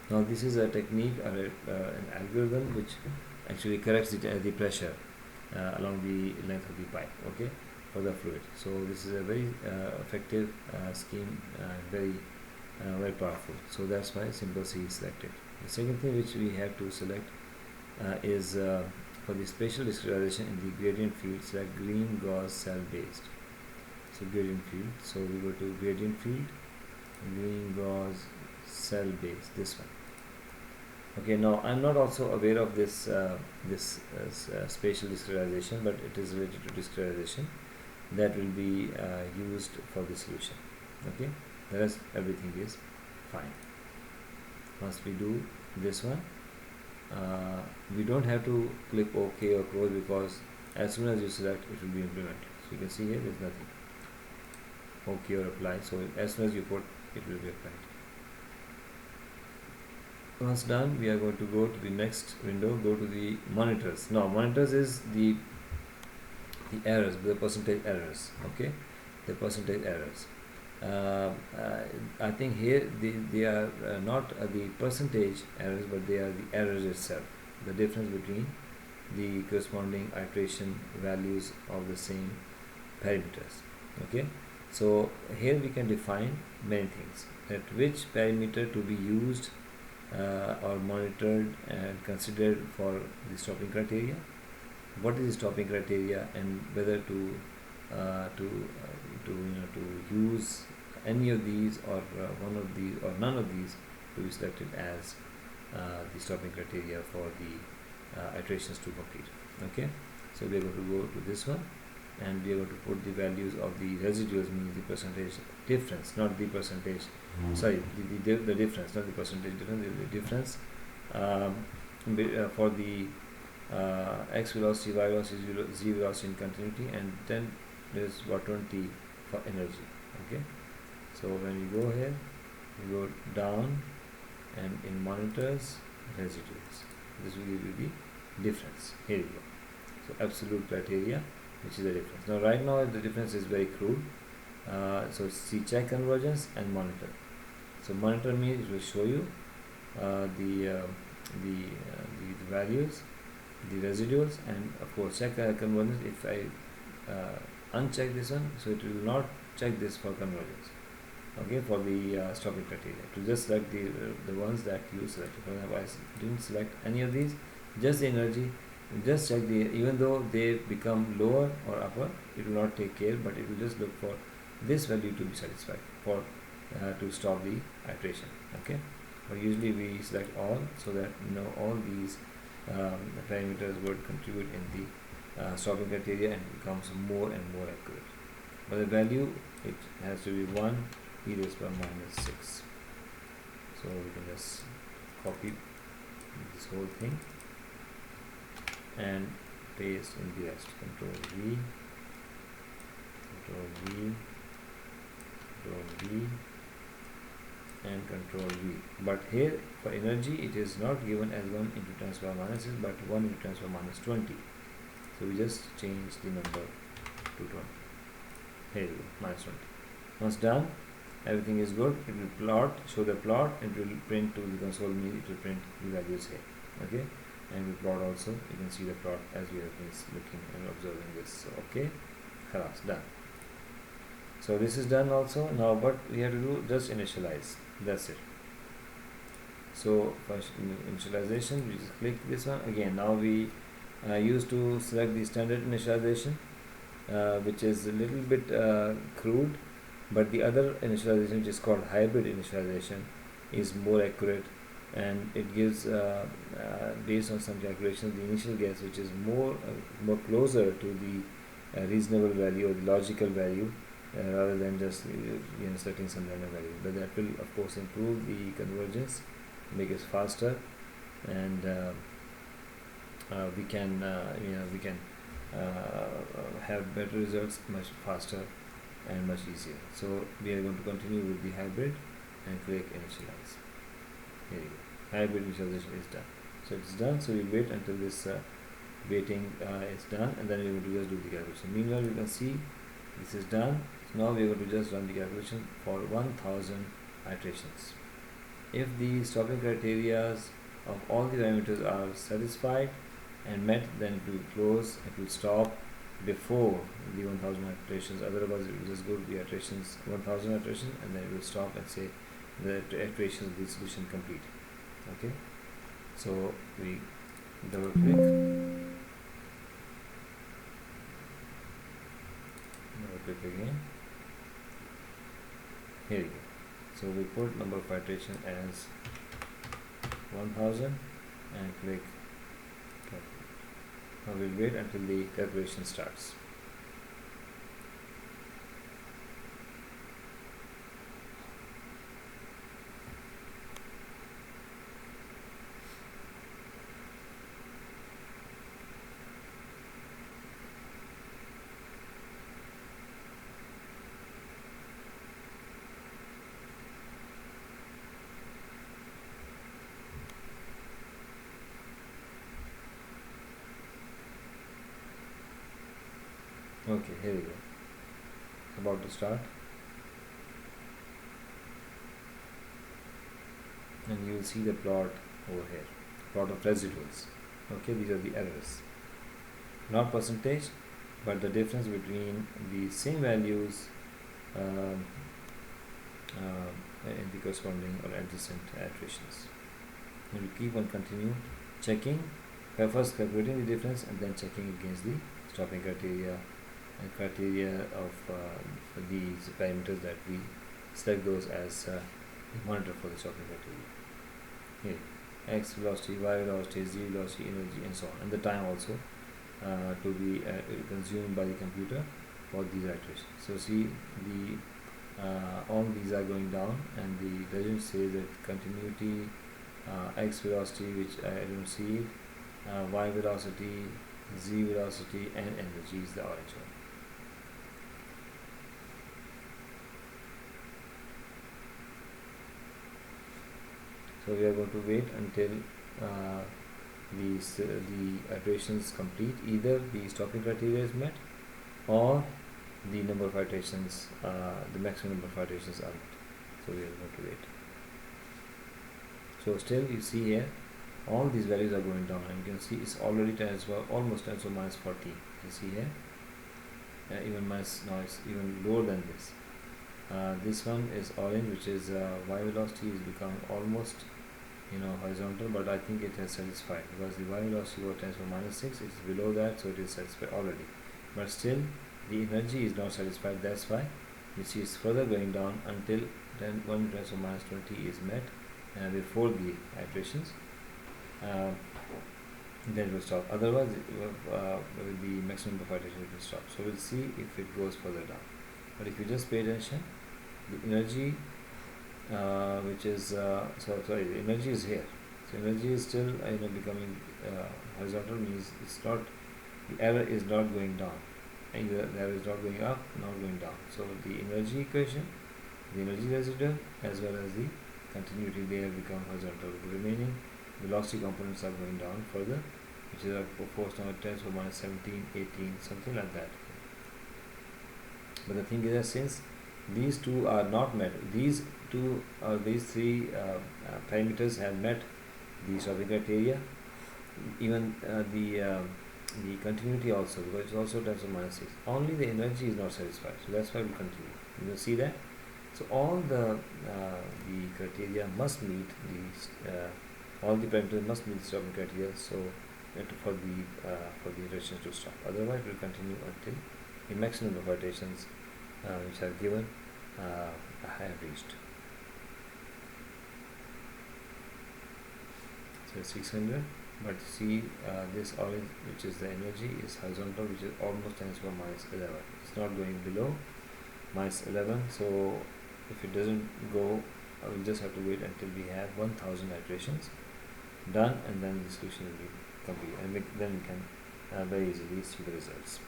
Now this is a technique or an algorithm which actually corrects the pressure along the length of the pipe. Okay, for the fluid. So this is a very effective scheme, very powerful. So that's why simple C is selected. The second thing which we have to select is for the spatial discretization in the gradient field, select green gauze cell based. So gradient field. So we go to gradient field, green gauze cell based. This one. Okay. Now I'm not also aware of this spatial discretization, but it is related to discretization that will be used for the solution. Okay. The rest everything is fine. Once we do this one, we don't have to click OK or close, because as soon as you select, it will be implemented. So you can see here there is nothing. OK or apply. So as soon as you put, it will be applied. Once done, we are going to go to the next window, go to the monitors. Now monitors is the errors, the percentage errors. Okay, the percentage errors. I think here they are not the percentage errors, but they are the errors itself, the difference between the corresponding iteration values of the same parameters. Okay, so here we can define many things, that which parameter to be used or monitored and considered for the stopping criteria, what is the stopping criteria, and whether to use any of these or one of these or none of these to be selected as the stopping criteria for the iterations to complete. Okay, so we are going to go to this one, and we are going to put the values of the residuals, means the percentage difference, not the percentage, sorry, the difference, not the percentage difference, the difference for the x velocity, y velocity, z velocity in continuity, and then there is 120 for energy. Okay, so when you go here, you go down, and in monitors, residuals, this will give you the difference. Here you go. So absolute criteria, which is the difference. Now right now the difference is very crude. So see, check convergence and monitor. So monitor means it will show you the values, the residuals, and of course check convergence. If I uncheck this one, so it will not check this for convergence. Okay, for the stopping criteria, to just select the ones that you selected. For example, I didn't select any of these, just the energy. Just check even though they become lower or upper, it will not take care, but it will just look for this value to be satisfied for to stop the iteration. Okay, but usually we select all, so that all these parameters would contribute in the stopping criteria, and it becomes more and more accurate. But the value, it has to be 1 e raised to minus 6. So we can just copy this whole thing and paste in the rest. Control V, Control V, Control V, and Control V. But here for energy, it is not given as 1 into 10 to the power minus 6, but 1 into 10 to the power minus 20. So we just change the number to 20. Here you go, minus 20. Once done, everything is good. It will plot, show the plot, and it will print to the console. It will print the values here. Okay, and we plot also. You can see the plot as we have been looking and observing this. So, okay, khalas, done. So this is done also. Now what we have to do, just initialize. That's it. So for initialization, we just click this one again. Now we used to select the standard initialization, which is a little bit crude, but the other initialization, which is called hybrid initialization, is more accurate, and it gives based on some calculations, the initial guess, which is more closer to the reasonable value or the logical value rather than just selecting some random value. But that will of course improve the convergence, make it faster, and we can have better results much faster and much easier. So we are going to continue with the hybrid and click initialize. Here you go. Hybrid initialization is done. So it's done. So we wait until this waiting is done, and then we're going to just do the calculation. Meanwhile, you can see this is done. So now we're going to just run the calculation for 1000 iterations. If the stopping criteria of all the parameters are satisfied and met, then it will close, it will stop before the 1000 iterations. Otherwise, it will just go to the iterations 1000 iterations, and then it will stop and say the iterations of the solution complete. Okay, so we double click, again. Here you go. So we put number of iteration as 1000 and click calculate. Now we'll wait until the calculation starts. Okay, here we go. It's about to start, and you will see the plot over here, plot of residuals. Okay, these are the errors, not percentage, but the difference between the same values in the corresponding or adjacent iterations. And you keep on continue checking, first calculating the difference and then checking against the stopping criteria and criteria of these parameters that we select those as the monitor for the stopping criteria. Here, x velocity, y velocity, z velocity, energy, and so on, and the time also to be consumed by the computer for these iterations. So see, the all these are going down, and the legend says that continuity, x velocity, which I don't see it, y velocity, z velocity, and energy is the orange one. So we are going to wait until the iterations complete. Either the stopping criteria is met, or the number of iterations, the maximum number of iterations are met. So we are going to wait. So still you see here, all these values are going down, and you can see it's already 10 as well, almost 10, so minus 40. You see here, even minus, now it's even lower than this. This one is orange, which is y velocity is become almost horizontal, but I think it has satisfied, because the y velocity was 10 for minus 6, it is below that, so it is satisfied already. But still the energy is not satisfied. That's why you see it's further going down until 1 10 for minus 20 is met, and before the iterations, then it will stop. Otherwise with the maximum of iteration it will stop. So we'll see if it goes further down. But if you just pay attention, the energy which is the energy is here. So energy is still becoming horizontal, means it's not, the error is not going down, either the error is not going up, not going down. So the energy equation, the energy residual, as well as the continuity, they have become horizontal. The remaining velocity components are going down further, which is of course now 10 to minus 17, 18, something like that. But the thing is that since these two are not met, these three parameters have met the stopping criteria, even the continuity also, because it's also 10 to minus 6. Only the energy is not satisfied, so that's why we continue. You will see that. So all the criteria must meet all the parameters must meet the stopping criteria. So for the iterations to stop. Otherwise, we will continue until the maximum of iterations which are given have reached. So 600. But see, this orange, which is the energy, is horizontal, which is almost 10 to the minus 11. It's not going below minus 11. So if it doesn't go, I will just have to wait until we have 1000 iterations done, and then the solution will be complete, and then we can very easily see the results.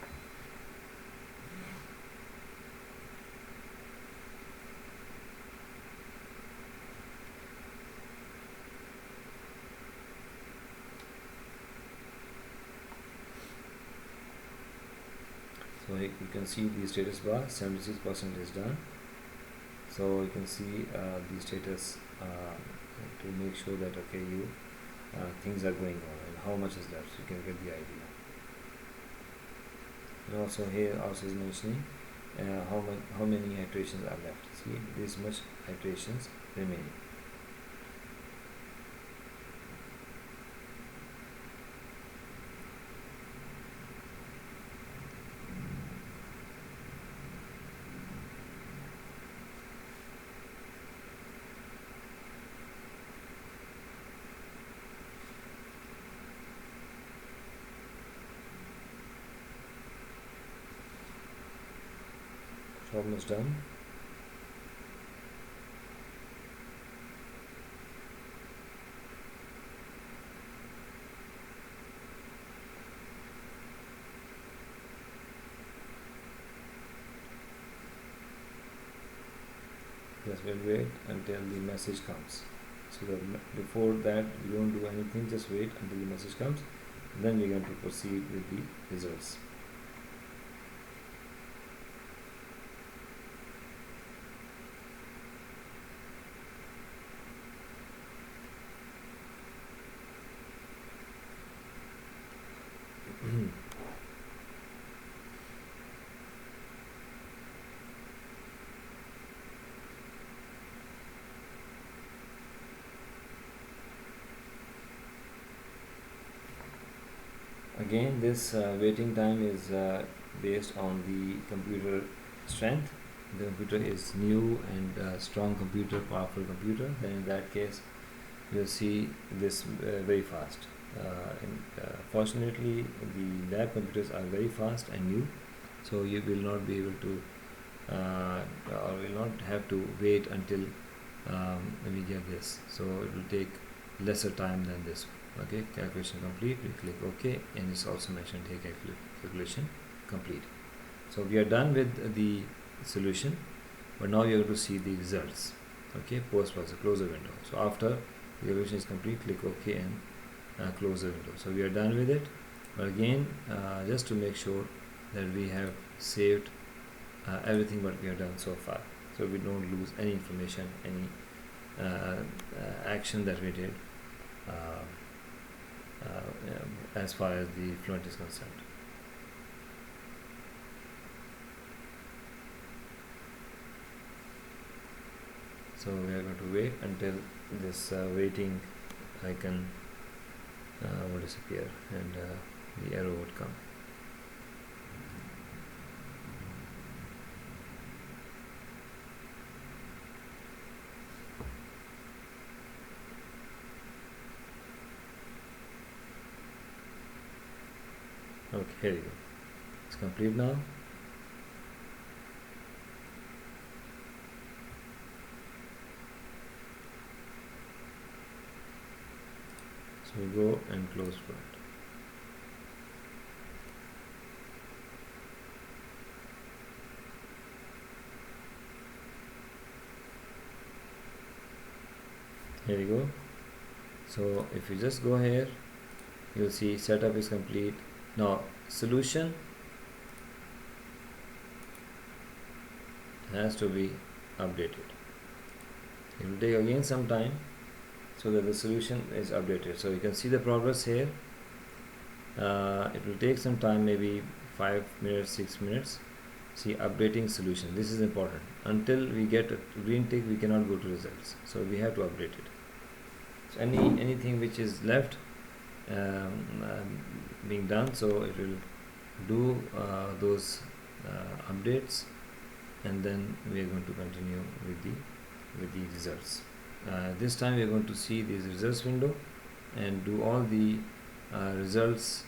So you can see the status bar, 76% is done. So you can see the status to make sure that okay, you things are going on and how much is left, so you can get the idea. And also here also is mentioning how many iterations are left. See, this much iterations remaining. It's almost done. Just we'll wait until the message comes. So that before that we don't do anything, just wait until the message comes, then we're going to proceed with the results. Again, this waiting time is based on the computer strength. The computer is new and strong computer, powerful computer, then in that case you'll see this very fast. Fortunately, the lab computers are very fast and new, so you will not be able to or will not have to wait until we get this. So it will take lesser time than this. Okay, calculation complete, we click OK, and it's also mentioned here calculation complete. So we are done with the solution, but now you have to see the results. Okay, post process, close the window. So after the calculation is complete, click OK and close the window. So we are done with it, but again just to make sure that we have saved everything what we have done so far, so we don't lose any information, any action that we did as far as the Fluent is concerned. So we are going to wait until this waiting icon will disappear and the arrow would come. Okay, here you go. It's complete now. So we go and close Fluent. Here you go. So if you just go here, you'll see setup is complete. Now solution has to be updated. It will take again some time so that the solution is updated. So you can see the progress here. It will take some time, maybe 5 minutes, 6 minutes. See, updating solution, this is important. Until we get a green tick, we cannot go to results, so we have to update it. So anything which is left being done, so it will do those updates, and then we are going to continue with the results. This time we are going to see this results window and do all the results,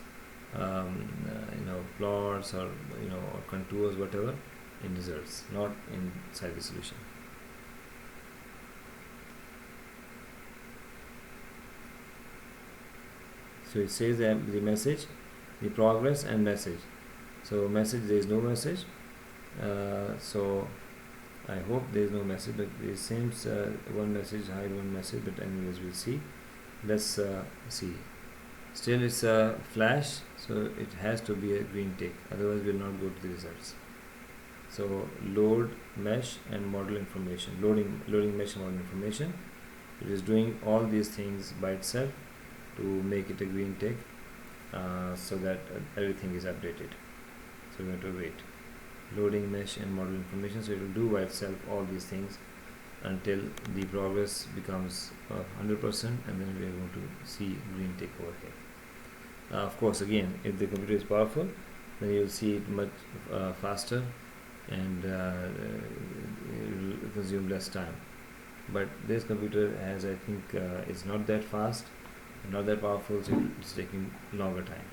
plots or or contours, whatever, in results, not inside the solution. So it says that the message, the progress and message. So message, there is no message. So I hope there is no message, but there seems one message, hide one message, but anyways we'll see. Let's see. Still it's a flash, so it has to be a green tick, otherwise we'll not go to the results. So load mesh and model information, loading mesh and model information. It is doing all these things by itself to make it a green tick, so that everything is updated. So we're going to wait. Loading mesh and model information, so it will do by itself all these things until the progress becomes 100%, and then we are going to see green tick over here. Of course, again, if the computer is powerful, then you will see it much faster, and it will consume less time. But this computer has, I think, is not that fast, not that powerful, so it's taking longer time.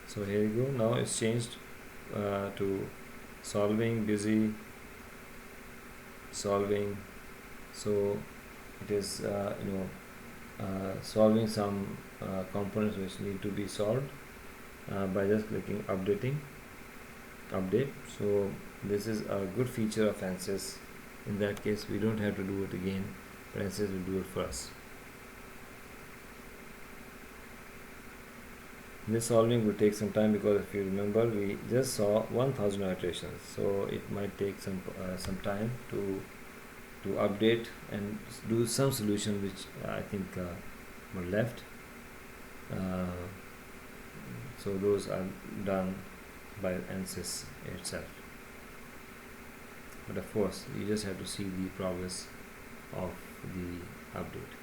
So here you go. Now it's changed to solving, busy, solving. So it is solving some components which need to be solved by just clicking update. So this is a good feature of ANSYS. In that case, we don't have to do it again, but ANSYS will do it for us. This solving will take some time, because if you remember, we just saw 1000 iterations, so it might take some time to update and do some solution which I think were left. So those are done by ANSYS itself. But of course, you just have to see the progress of the update.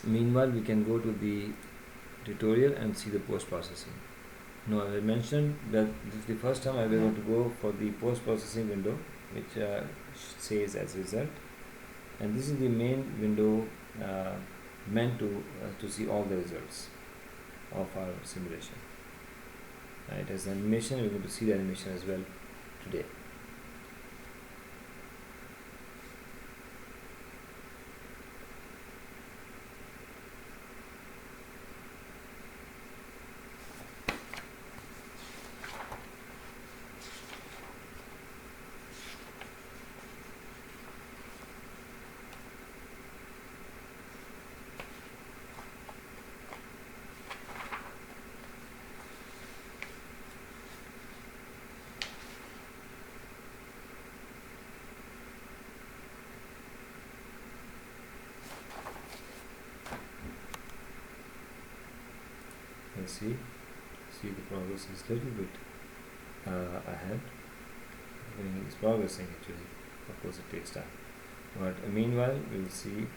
Meanwhile, we can go to the tutorial and see the post-processing. Now, I mentioned that this is the first time I will going to go for the post-processing window, which says as result, and this is the main window meant to see all the results of our simulation. It has animation. We're going to see the animation as well today. See the progress is little bit ahead. It's progressing actually. Of course, it takes time. But meanwhile, we'll see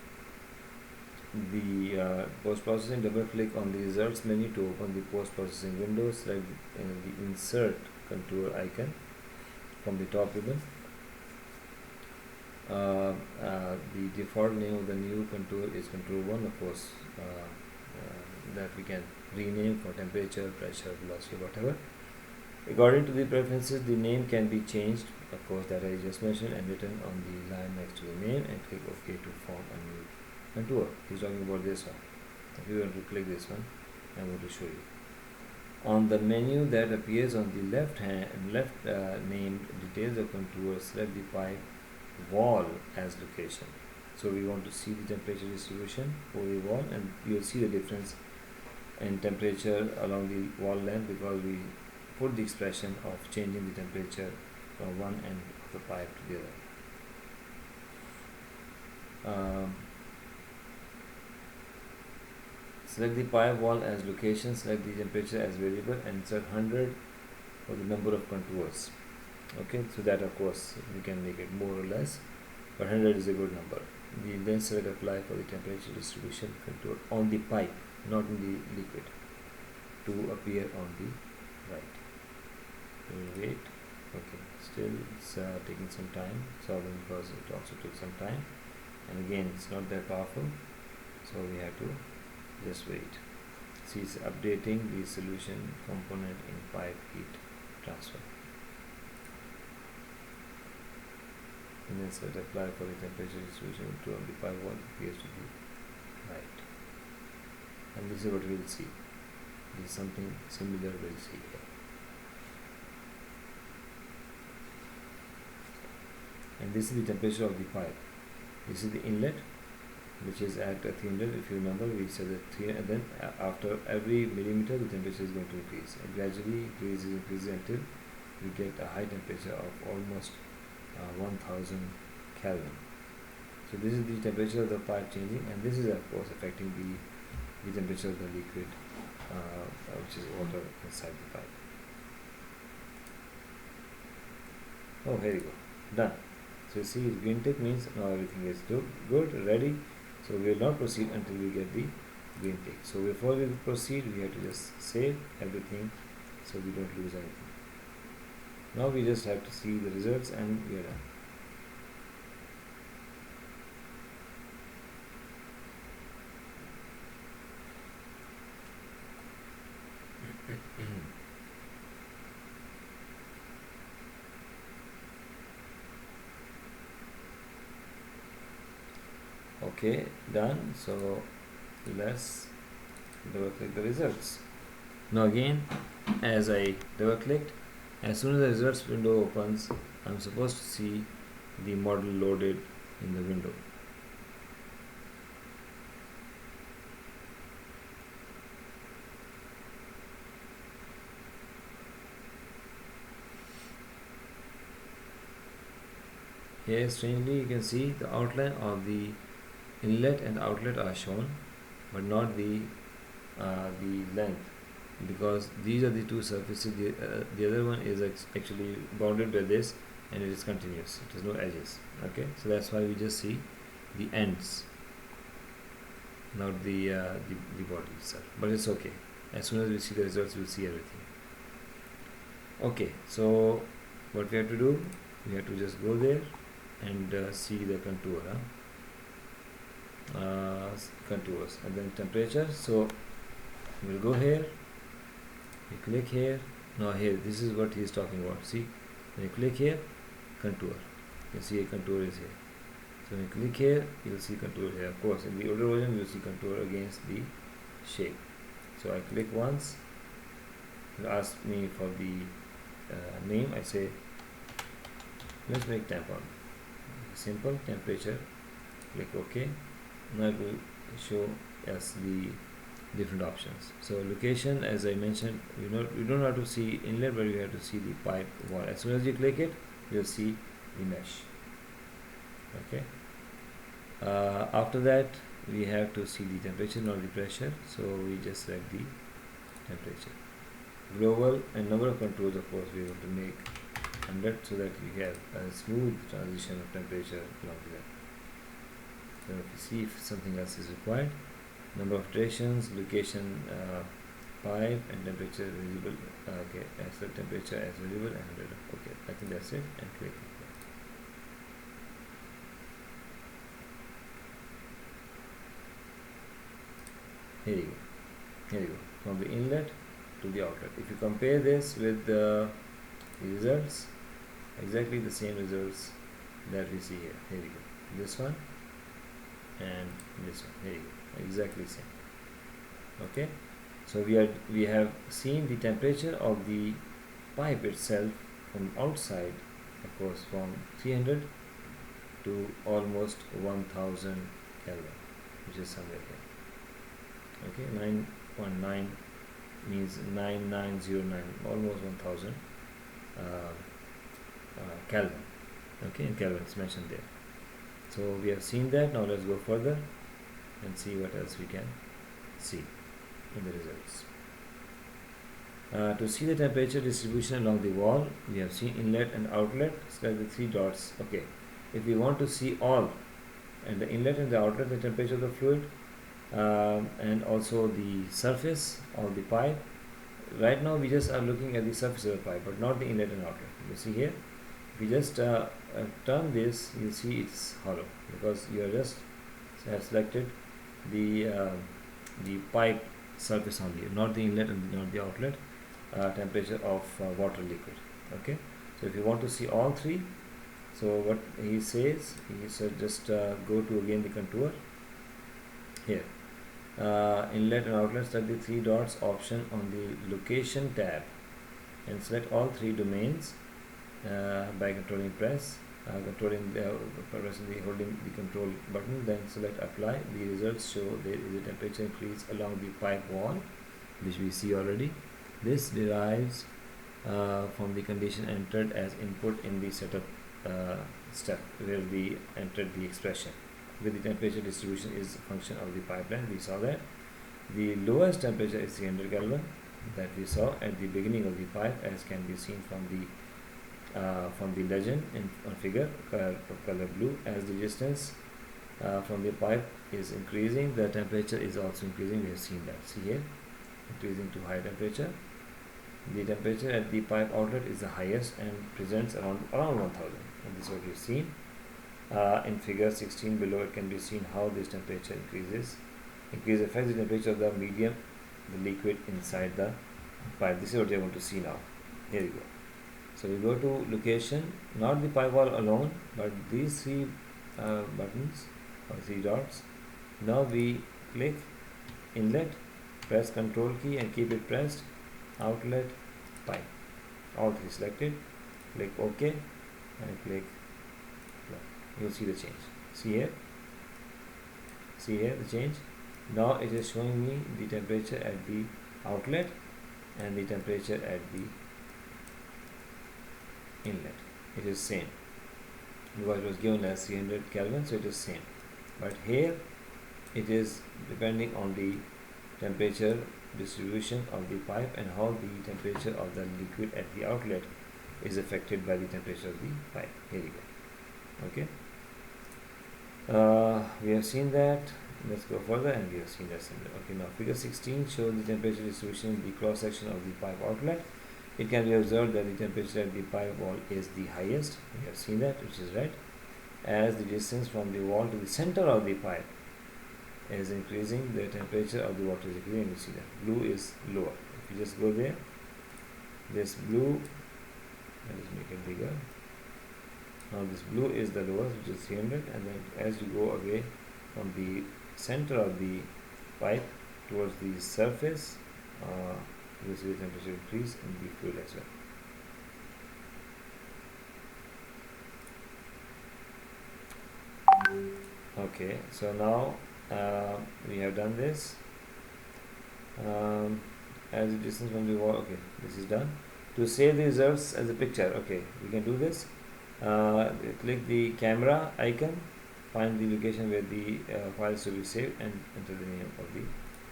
the post-processing. Double click on the results menu to open the post-processing window. Select the insert contour icon from the top ribbon. The default name of the new contour is contour 1, of course, that we can rename for temperature, pressure, velocity, whatever. According to the preferences, the name can be changed, of course, that I just mentioned, and written on the line next to the name, and click OK to form a new contour. He's talking about this one. If you want to click this one, I'm going to show you. On the menu that appears on the left named details of contour, select the pipe wall as location. So we want to see the temperature distribution for the wall, and you'll see the difference in temperature along the wall length, because we put the expression of changing the temperature from one end of the pipe to the other. Select the pipe wall as location, select the temperature as variable, and insert 100 or the number of contours. Okay, so that of course we can make it more or less, but 100 is a good number. Then select apply for the temperature distribution contour on the pipe, not in the liquid, to appear on the right. We'll wait. Okay, still it's taking some time solving because it also took some time, and again it's not that powerful, so we have to just wait. See, it's updating the solution component in pipe heat transfer. And then select apply for the temperature distribution to on the pipe one appears to be right. And this is what we'll see. This is something similar we'll see here. And this is the temperature of the pipe. This is the inlet, which is at 300. If you remember, we said that 300, and then after every millimeter the temperature is going to increase, and gradually increases until we get a high temperature of almost 1000 Kelvin. So this is the temperature of the pipe changing, and this is of course affecting the temperature of the liquid, which is water inside the pipe. Oh, here you go, done. So you see, green tick means now everything is good, ready. So we will not proceed until we get the green tick. So before we proceed, we have to just save everything so we don't lose anything. Now we just have to see the results and we are done. Okay, done. So let's double click the results. Now again, as I double clicked, as soon as the results window opens, I'm supposed to see the model loaded in the window. Here strangely you can see the outline of the inlet and outlet are shown, but not the length, because these are the two surfaces. The other one is actually bounded by this, and it is continuous. It has no edges. Okay, so that's why we just see the ends, not the body itself. But it's okay. As soon as we see the results, we'll see everything. Okay, so what we have to do, we have to just go there and see the contour. Contours, and then temperature. So we'll go here, we click here. Now here, this is what he is talking about. See, when you click here, contour, you can see a contour is here. So when you click here, you'll see contour here. Of course, in the older version, you'll see contour against the shape. So I click once, it asks me for the name. I say, let's make tampon. Simple temperature. Click OK. Now it will show us the different options. So location, as I mentioned, you don't have to see inlet, but you have to see the pipe wall. As soon as you click it, you'll see the mesh. Okay. After that, we have to see the temperature, not the pressure. So we just select the temperature. Global and number of controls, of course, we want to make 100 so that we have a smooth transition of temperature along to that. So if you see if something else is required, number of iterations, location, pipe, and temperature visible. Okay, as the temperature as visible and 100. Okay, I think that's it, and click OK. Here you go. Here you go. From the inlet to the outlet. If you compare this with the results, exactly the same results that we see here. Here you go. This one and this one. Here you go. Exactly the same. Okay. So we have seen the temperature of the pipe itself from outside, of course, from 300 to almost 1000 Kelvin, which is somewhere here. Okay, 9.9 means 9909, almost 1000 Kelvin. Okay, in Kelvin is mentioned there. So we have seen that. Now let's go further and see what else we can see in the results. To see the temperature distribution along the wall, we have seen inlet and outlet, select the three dots. Okay, if we want to see all, and the inlet and the outlet, the temperature of the fluid, and also the surface of the pipe. Right now we just are looking at the surface of the pipe, but not the inlet and outlet. You see here, if you just turn this, you see it's hollow because you are just have selected the pipe surface only, not the inlet and not the outlet temperature of water liquid. Okay, so if you want to see all three, so what he says, he said just go to again the contour here, inlet and outlet, select the three dots option on the location tab and select all three domains by controlling pressing the holding the control button, then select apply. The results show there is a temperature increase along the pipe wall, which we see already. This derives from the condition entered as input in the setup step, where we entered the expression with the temperature distribution is a function of the pipeline. We saw that the lowest temperature is 300 Kelvin that we saw at the beginning of the pipe, as can be seen from the legend in figure color blue. As the distance from the pipe is increasing, the temperature is also increasing. We have seen that. See here, increasing to high temperature. The temperature at the pipe outlet is the highest and presents around 1000, and this is what we have seen. In figure 16 below, it can be seen how this temperature increase affects the temperature of the medium, the liquid inside the pipe. This is what you are going to see now. Here you go. So we go to location, not the pipe wall alone, but these three buttons or three dots. Now we click inlet, press control key and keep it pressed, outlet, pipe, all three selected, click OK and click plug. You'll see the change. See here the change. Now it is showing me the temperature at the outlet and the temperature at the inlet. It is same because it was given as 300 Kelvin, so it is same, but here it is depending on the temperature distribution of the pipe and how the temperature of the liquid at the outlet is affected by the temperature of the pipe. Here you go. Okay, we have seen that. Let's go further, and we have seen that similar. Okay, now figure 16 shows the temperature distribution in the cross section of the pipe outlet. It can be observed that the temperature at the pipe wall is the highest. We have seen that, which is right, as the distance from the wall to the center of the pipe is increasing, the temperature of the water is increasing. You see that blue is lower. If you just go there, this blue, let us make it bigger. Now this blue is the lowest, which is 300, and then as you go away from the center of the pipe towards the surface, you will see the temperature increase in the fluid as well. Okay, so now we have done this. As the distance from the wall, okay, this is done. To save the results as a picture, okay, we can do this. Click the camera icon, find the location where the files to be saved, and enter the name of the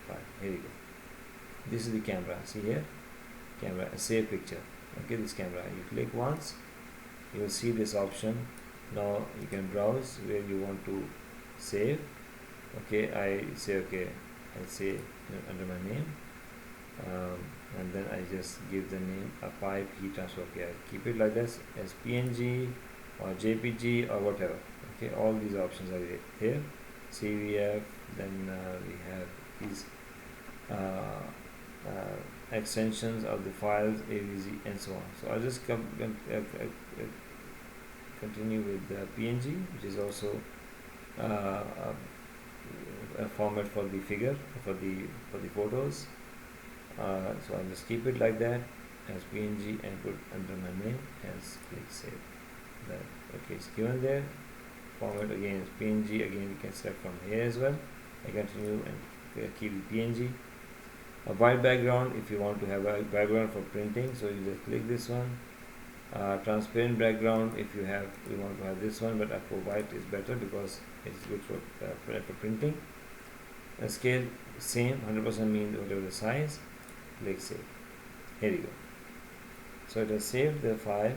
file. Here you go. This is the camera. See here, camera, save picture. Okay, this camera. You click once, you will see this option. Now you can browse where you want to save. Okay, I say okay. I say under my name, and then I just give the name a pipe heat transfer. Okay, I keep it like this as PNG or JPG or whatever. Okay, all these options are here. CVF. Then we have these extensions of the files, AVG, and so on. So I'll just continue with the PNG, which is also a format for the figure, for the photos. So I'll just keep it like that as PNG and put under my name as click save. That okay, it's given there. Format again is PNG. Again, we can select from here as well. I continue and keep the PNG. A white background if you want to have a background for printing, so you just click this one. Transparent background if you want to have this one, but for white is better because it's good for printing. A scale same, 100% means whatever the size. Click save. Here you go. So it has saved the file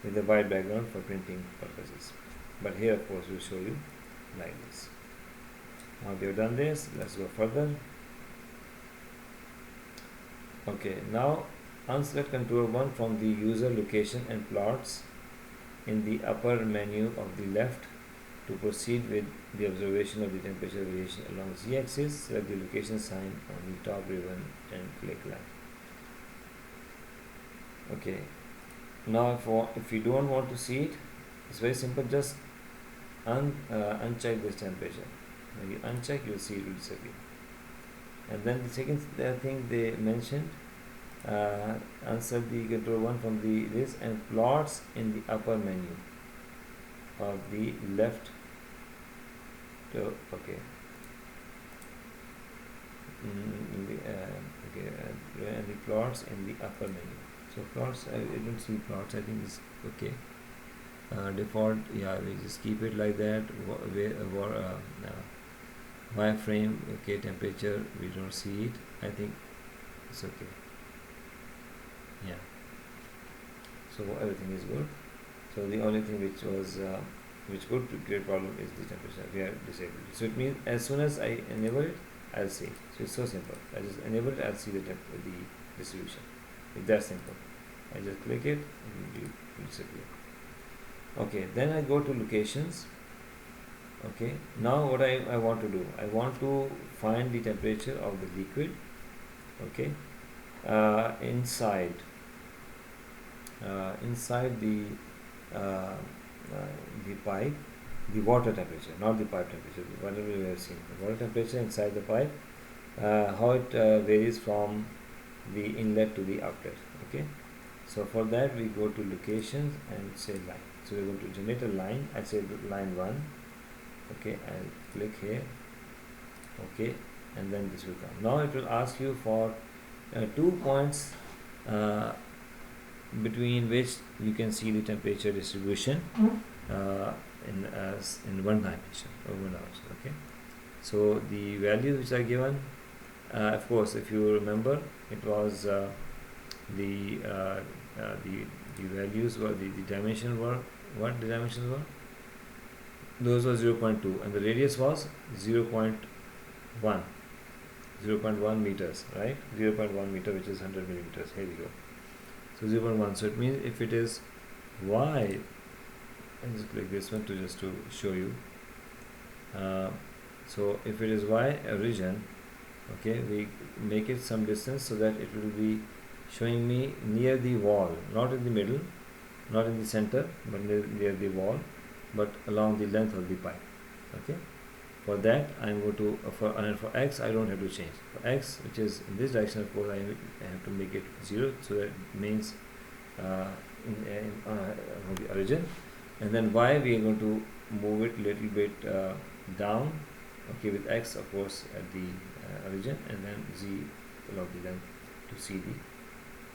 with the white background for printing purposes. But here of course we'll show you like this. Now we have done this, let's go further. Okay, now unselect control 1 from the user location and plots in the upper menu of the left to proceed with the observation of the temperature variation along z-axis. Select the location sign on the top ribbon and click line. Okay, now if you don't want to see it, it's very simple. Just uncheck this temperature. When you uncheck, you'll see it will disappear. And then the second thing they mentioned, unselect the control 1 from the this and plots in the upper menu of the left to okay. And the plots in the upper menu. So plots, I don't see plots. I think it's okay. Default, yeah, we just keep it like that. Wireframe, okay. Temperature, we don't see it. I think it's okay. Yeah. So everything is good. So the only thing which was which could create problem is the temperature. We are disabled. So it means as soon as I enable it, I'll see. So it's so simple. I just enable it, I'll see the distribution. It's that simple. I just click it and it will disappear. Okay, then I go to locations. Okay, now what I want to do, I want to find the temperature of the liquid. Okay, inside the pipe, the water temperature, not the pipe temperature. Whatever we have seen, the water temperature inside the pipe, how it varies from the inlet to the outlet. Okay, so for that we go to locations and say line. So we're going to generate a line. I say line 1. Okay, I'll click here. Okay, and then this will come. Now it will ask you for 2 points between which you can see the temperature distribution in one dimension or one house. Okay, so the values which are given, of course, if you remember, it was the values were the dimension were what the dimensions were. Those were 0.2 and the radius was 0.1 meters, right? 0.1 meter, which is 100 millimeters. Here we go. So 0.1. So it means if it is y, and just click this one to show you. So if it is y origin, okay, we make it some distance so that it will be showing me near the wall, not in the middle, not in the center, but near the wall, but along the length of the pipe. Okay, for that I am going to for x I don't have to change. For x, which is in this direction, of course I have to make it 0, so that means in the origin, and then y we are going to move it little bit down. Okay, with x of course at the origin, and then z along the length to see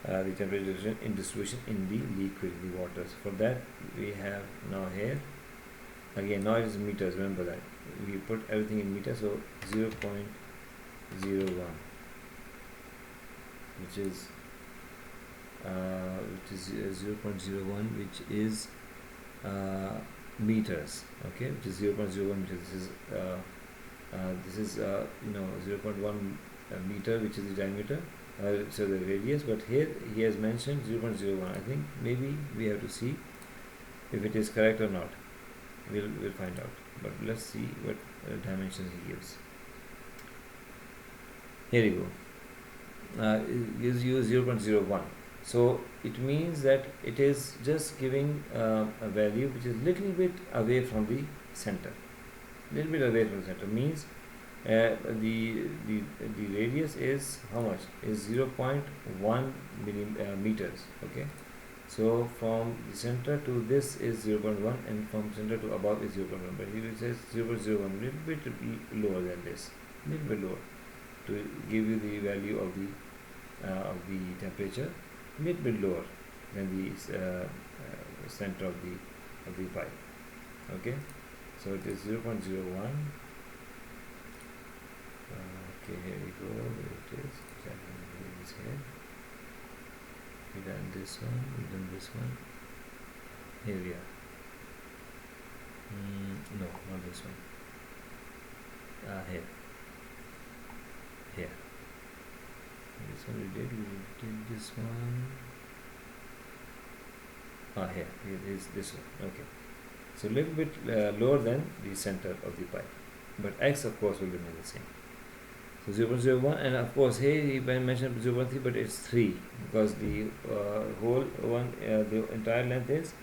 the temperature in distribution in the liquid, the water. So for that we have now here again, now it is meters. Remember that we put everything in meters. So 0.01, which is 0.01, which is meters. Okay, which is 0.01 meters. This is 0.1 meter, which is the diameter. So the radius, but here he has mentioned 0.01. I think maybe we have to see if it is correct or not. We'll find out. But let's see what dimensions he gives. Here you go. It gives you 0.01. So it means that it is just giving a value which is little bit away from the center. Little bit away from the center means the radius is how much? Is 0.1 meters. Okay, so from the center to this is 0.1, and from center to above is 0.1. But here it says 0.01, little bit lower than this, little bit lower, to give you the value of the temperature, little bit lower than the center of the pipe. Okay, so it is 0.01. Okay, here we go. It is exactly here. done this one, we've done this one. Here we are. No, not this one. Here. This one we did this one. Here is this one. Okay. So a little bit lower than the center of the pipe, but x of course will remain the same. So 0.01, and of course here he mentioned 0.3, but it's 3 because the whole one, the entire length is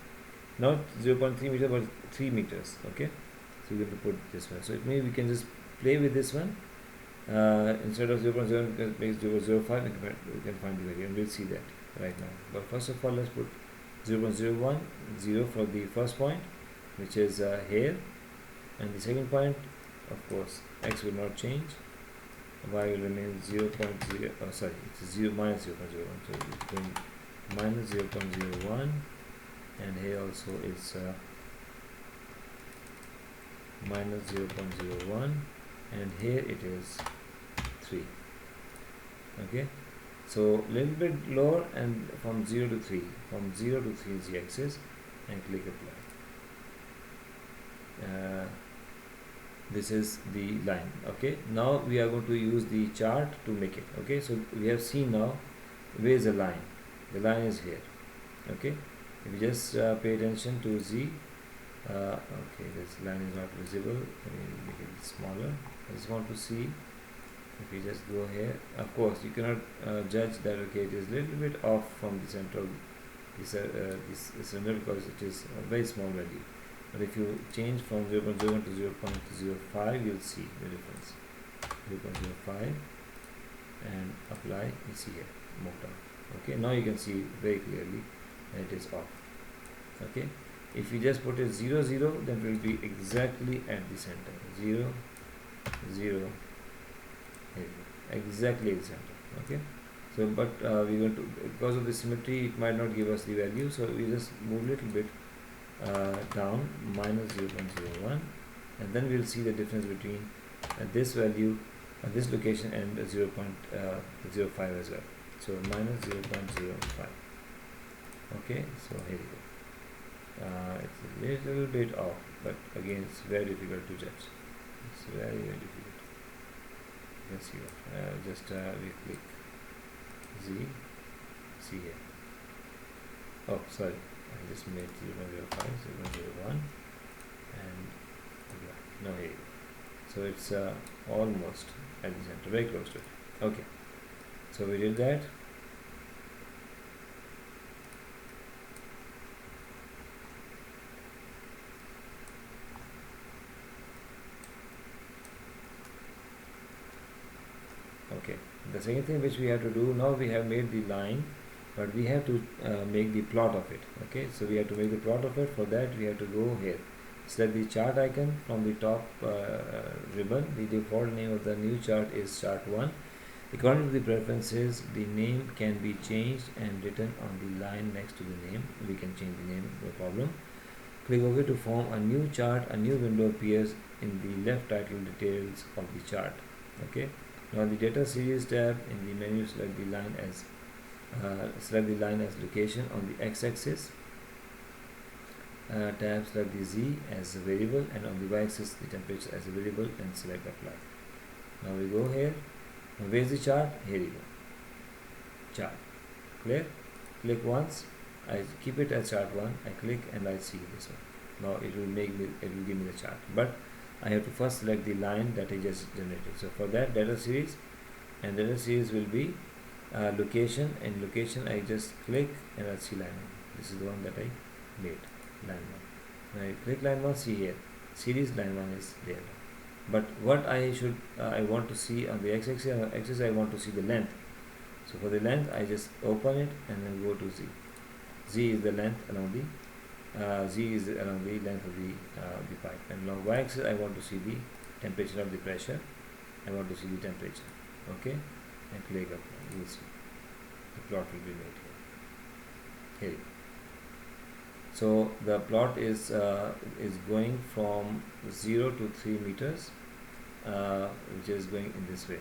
not 0.3 meter but 3 meters. Okay, so we have to put this one. So it means we can just play with this one. Instead of 0.0, we can make 0.05 and we can find the value, and we'll see that right now. But first of all, let's put 0.01, 0 for the first point, which is here, and the second point, of course, x will not change, y will remain 0.0, sorry, it's 0 minus 0.01, so it's going minus 0.01, and here also it's minus 0.01, and here it is 3. Okay, so little bit lower, and from 0 to 3, from 0 to 3 is the axis, and click apply. This is the line. Okay, now we are going to use the chart to make it. Okay, so we have seen now where is the line. The line is here. Okay, if you just pay attention to Z, okay, this line is not visible. Let me make it smaller. I just want to see. If you just go here, of course you cannot judge that. Okay, it is a little bit off from the central this center because it is a very small value. But if you change from 0.01 to 0.05, you'll see the difference. 0.05 and apply, you see here, move down. Okay, now you can see very clearly that it is off. Okay, if you just put it 0, 0, then it will be exactly at the center. 0, 0, here you go, exactly at the center. Okay, so but we're going to, because of the symmetry, it might not give us the value, so we just move a little bit down, minus 0.01, and then we'll see the difference between this value, this location, and 0.05 as well. So minus 0.05. Okay, so here you go. It's a little bit off, but again it's very difficult to judge. It's very difficult. You can see that. Just we click Z, see here. Oh, sorry, I just made 0.05, 0.01, and yeah, now here you go. So it's almost at the center, very close to it. Okay, so we did that. Okay, the second thing which we have to do, now we have made the line, but we have to make the plot of it. Okay, so we have to make the plot of it. For that we have to go here, select the chart icon from the top ribbon. The default name of the new chart is chart 1. According to the preferences, the name can be changed and written on the line next to the name. We can change the name, no problem. Click OK to form a new chart. A new window appears in the left title details of the chart. Okay, now the data series tab in the menu, select the line as location on the x-axis. Tab, select the Z as a variable, and on the y-axis the temperature as a variable, and select apply. Now we go here. Now where's the chart? Here you go. Chart. Clear? Click once. I keep it as chart 1. I click and I see this one. Now it will give me the chart. But I have to first select the line that I just generated. So for that, data series, and data series will be location, and location I just click and I see line 1. This is the one that I made, line 1. When I click line 1, see here, series line 1 is there. But what I want to see on the x-axis, I want to see the length. So for the length, I just open it and then go to Z. Z is the length along the Z is along the length of the pipe, and along y-axis I want to see the temperature of the pressure. I want to see the temperature. Okay, and click apply. You will see the plot will be made here. Here. So the plot is going from 0 to 3 meters, which is going in this way.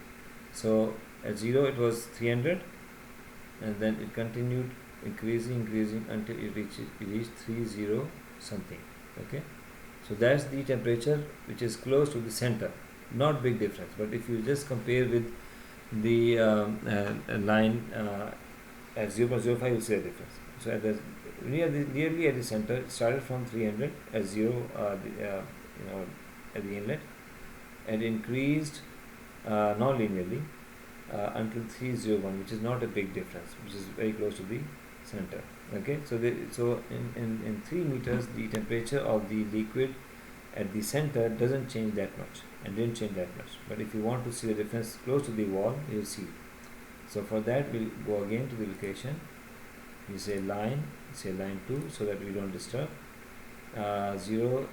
So at 0 it was 300, and then it continued increasing until it reach 30 something. Okay, so that's the temperature which is close to the center, not big difference. But if you just compare with the line at 0.05, you'll see a difference. So at the nearly at the center, it started from 300 at zero, at the inlet, and increased non-linearly until 301, which is not a big difference, which is very close to the center. Okay, so in 3 meters, the temperature of the liquid at the center doesn't change that much, and didn't change that much. But if you want to see the difference close to the wall, you'll see. So for that, we'll go again to the location. You say line 2, so that we don't disturb. 0,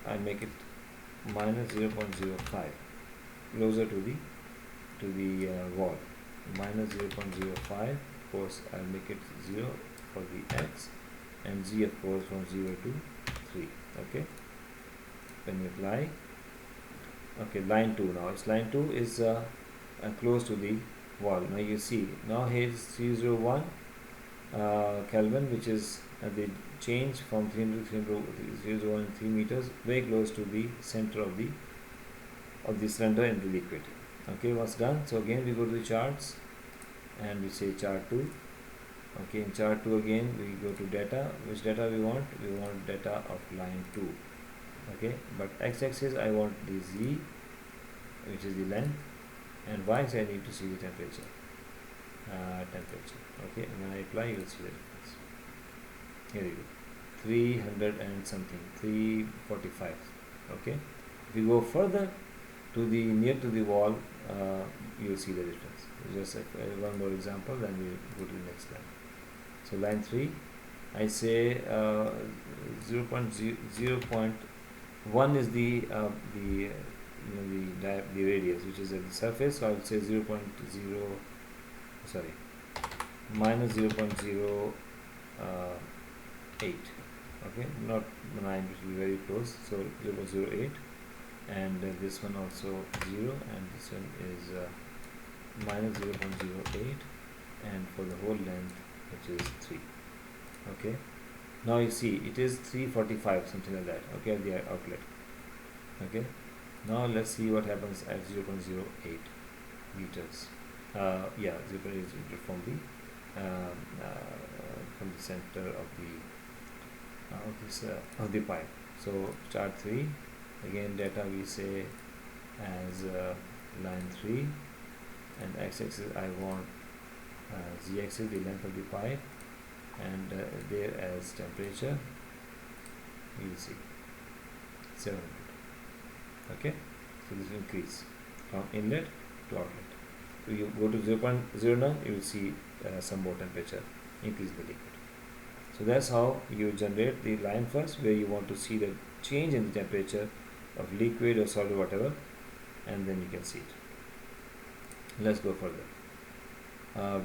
I make it minus 0.05, closer to the wall. Minus 0.05. Of course, I'll make it 0 for the x, and z, of course, from 0 to 3. Okay. When we apply, okay, line 2 now. It's line 2 is close to the wall. Now you see, now here is 301 Kelvin, which is the change from 300 to 301 in 3 meters, very close to the center of the cylinder and the liquid. Okay, what's done? So again we go to the charts and we say chart 2. Okay, in chart 2 again we go to data. Which data we want? We want data of line 2. Okay, but x-axis I want the z, which is the length, and y-axis I need to see the temperature. Okay, and when I apply, you will see the difference. Here you go, 300 and something, 345. Okay, if you go further to the near to the wall, you will see the difference. Just one more example, then we will go to the next line. So line 3, I say 0.1 is the radius, which is at the surface. So I will say minus 0.08. Okay, not 9, which will be very close. So 0.08, and this one also 0, and this one is minus 0.08, and for the whole length, which is 3. Okay, now you see it is 345, something like that. Okay, at the outlet. Okay, now let's see what happens at 0.08 meters. 0.8 from the center of the pipe. So chart 3, again data we say as line 3, and x-axis I want z-axis, the length of the pipe, and there as temperature, you will see 700. Okay, so this will increase from inlet to outlet. So you go to 0.09, you will see some more temperature increase in the liquid. So that's how you generate the line first, where you want to see the change in the temperature of liquid or solid, whatever, and then you can see it. Let's go further.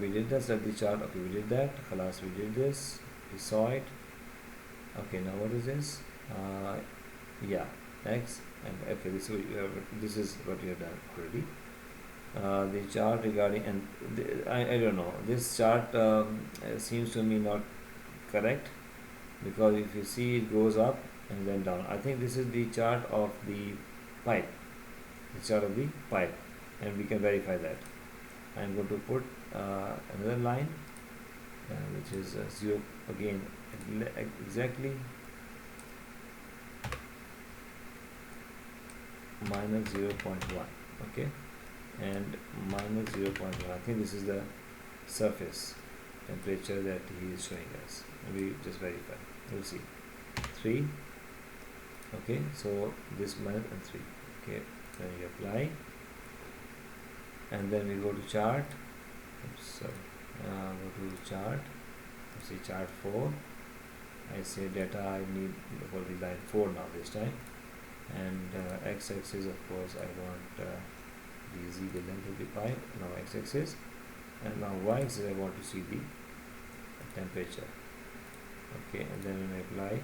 We did this at the chart. Okay, we did that. Khalas, we did this. We saw it. Okay, now what is this? X, and okay, this is what we have done already. The chart regarding, and I don't know, this chart seems to me not correct, because if you see, it goes up and then down. I think this is the chart of the pipe, and we can verify that. I'm going to put another line, which is 0 again, exactly minus 0.1. Okay, and minus 0.1. I think this is the surface temperature that he is showing us. We just verify. We'll see 3. Okay, so this minus and 3. Okay, then we apply, and then we go to chart. Go to chart. See chart 4. I say data I need for the line 4 now this time, and x-axis, of course, I want the z, the length of the pipe, now x-axis, and now y-axis I want to see the temperature. Okay, and then when I apply,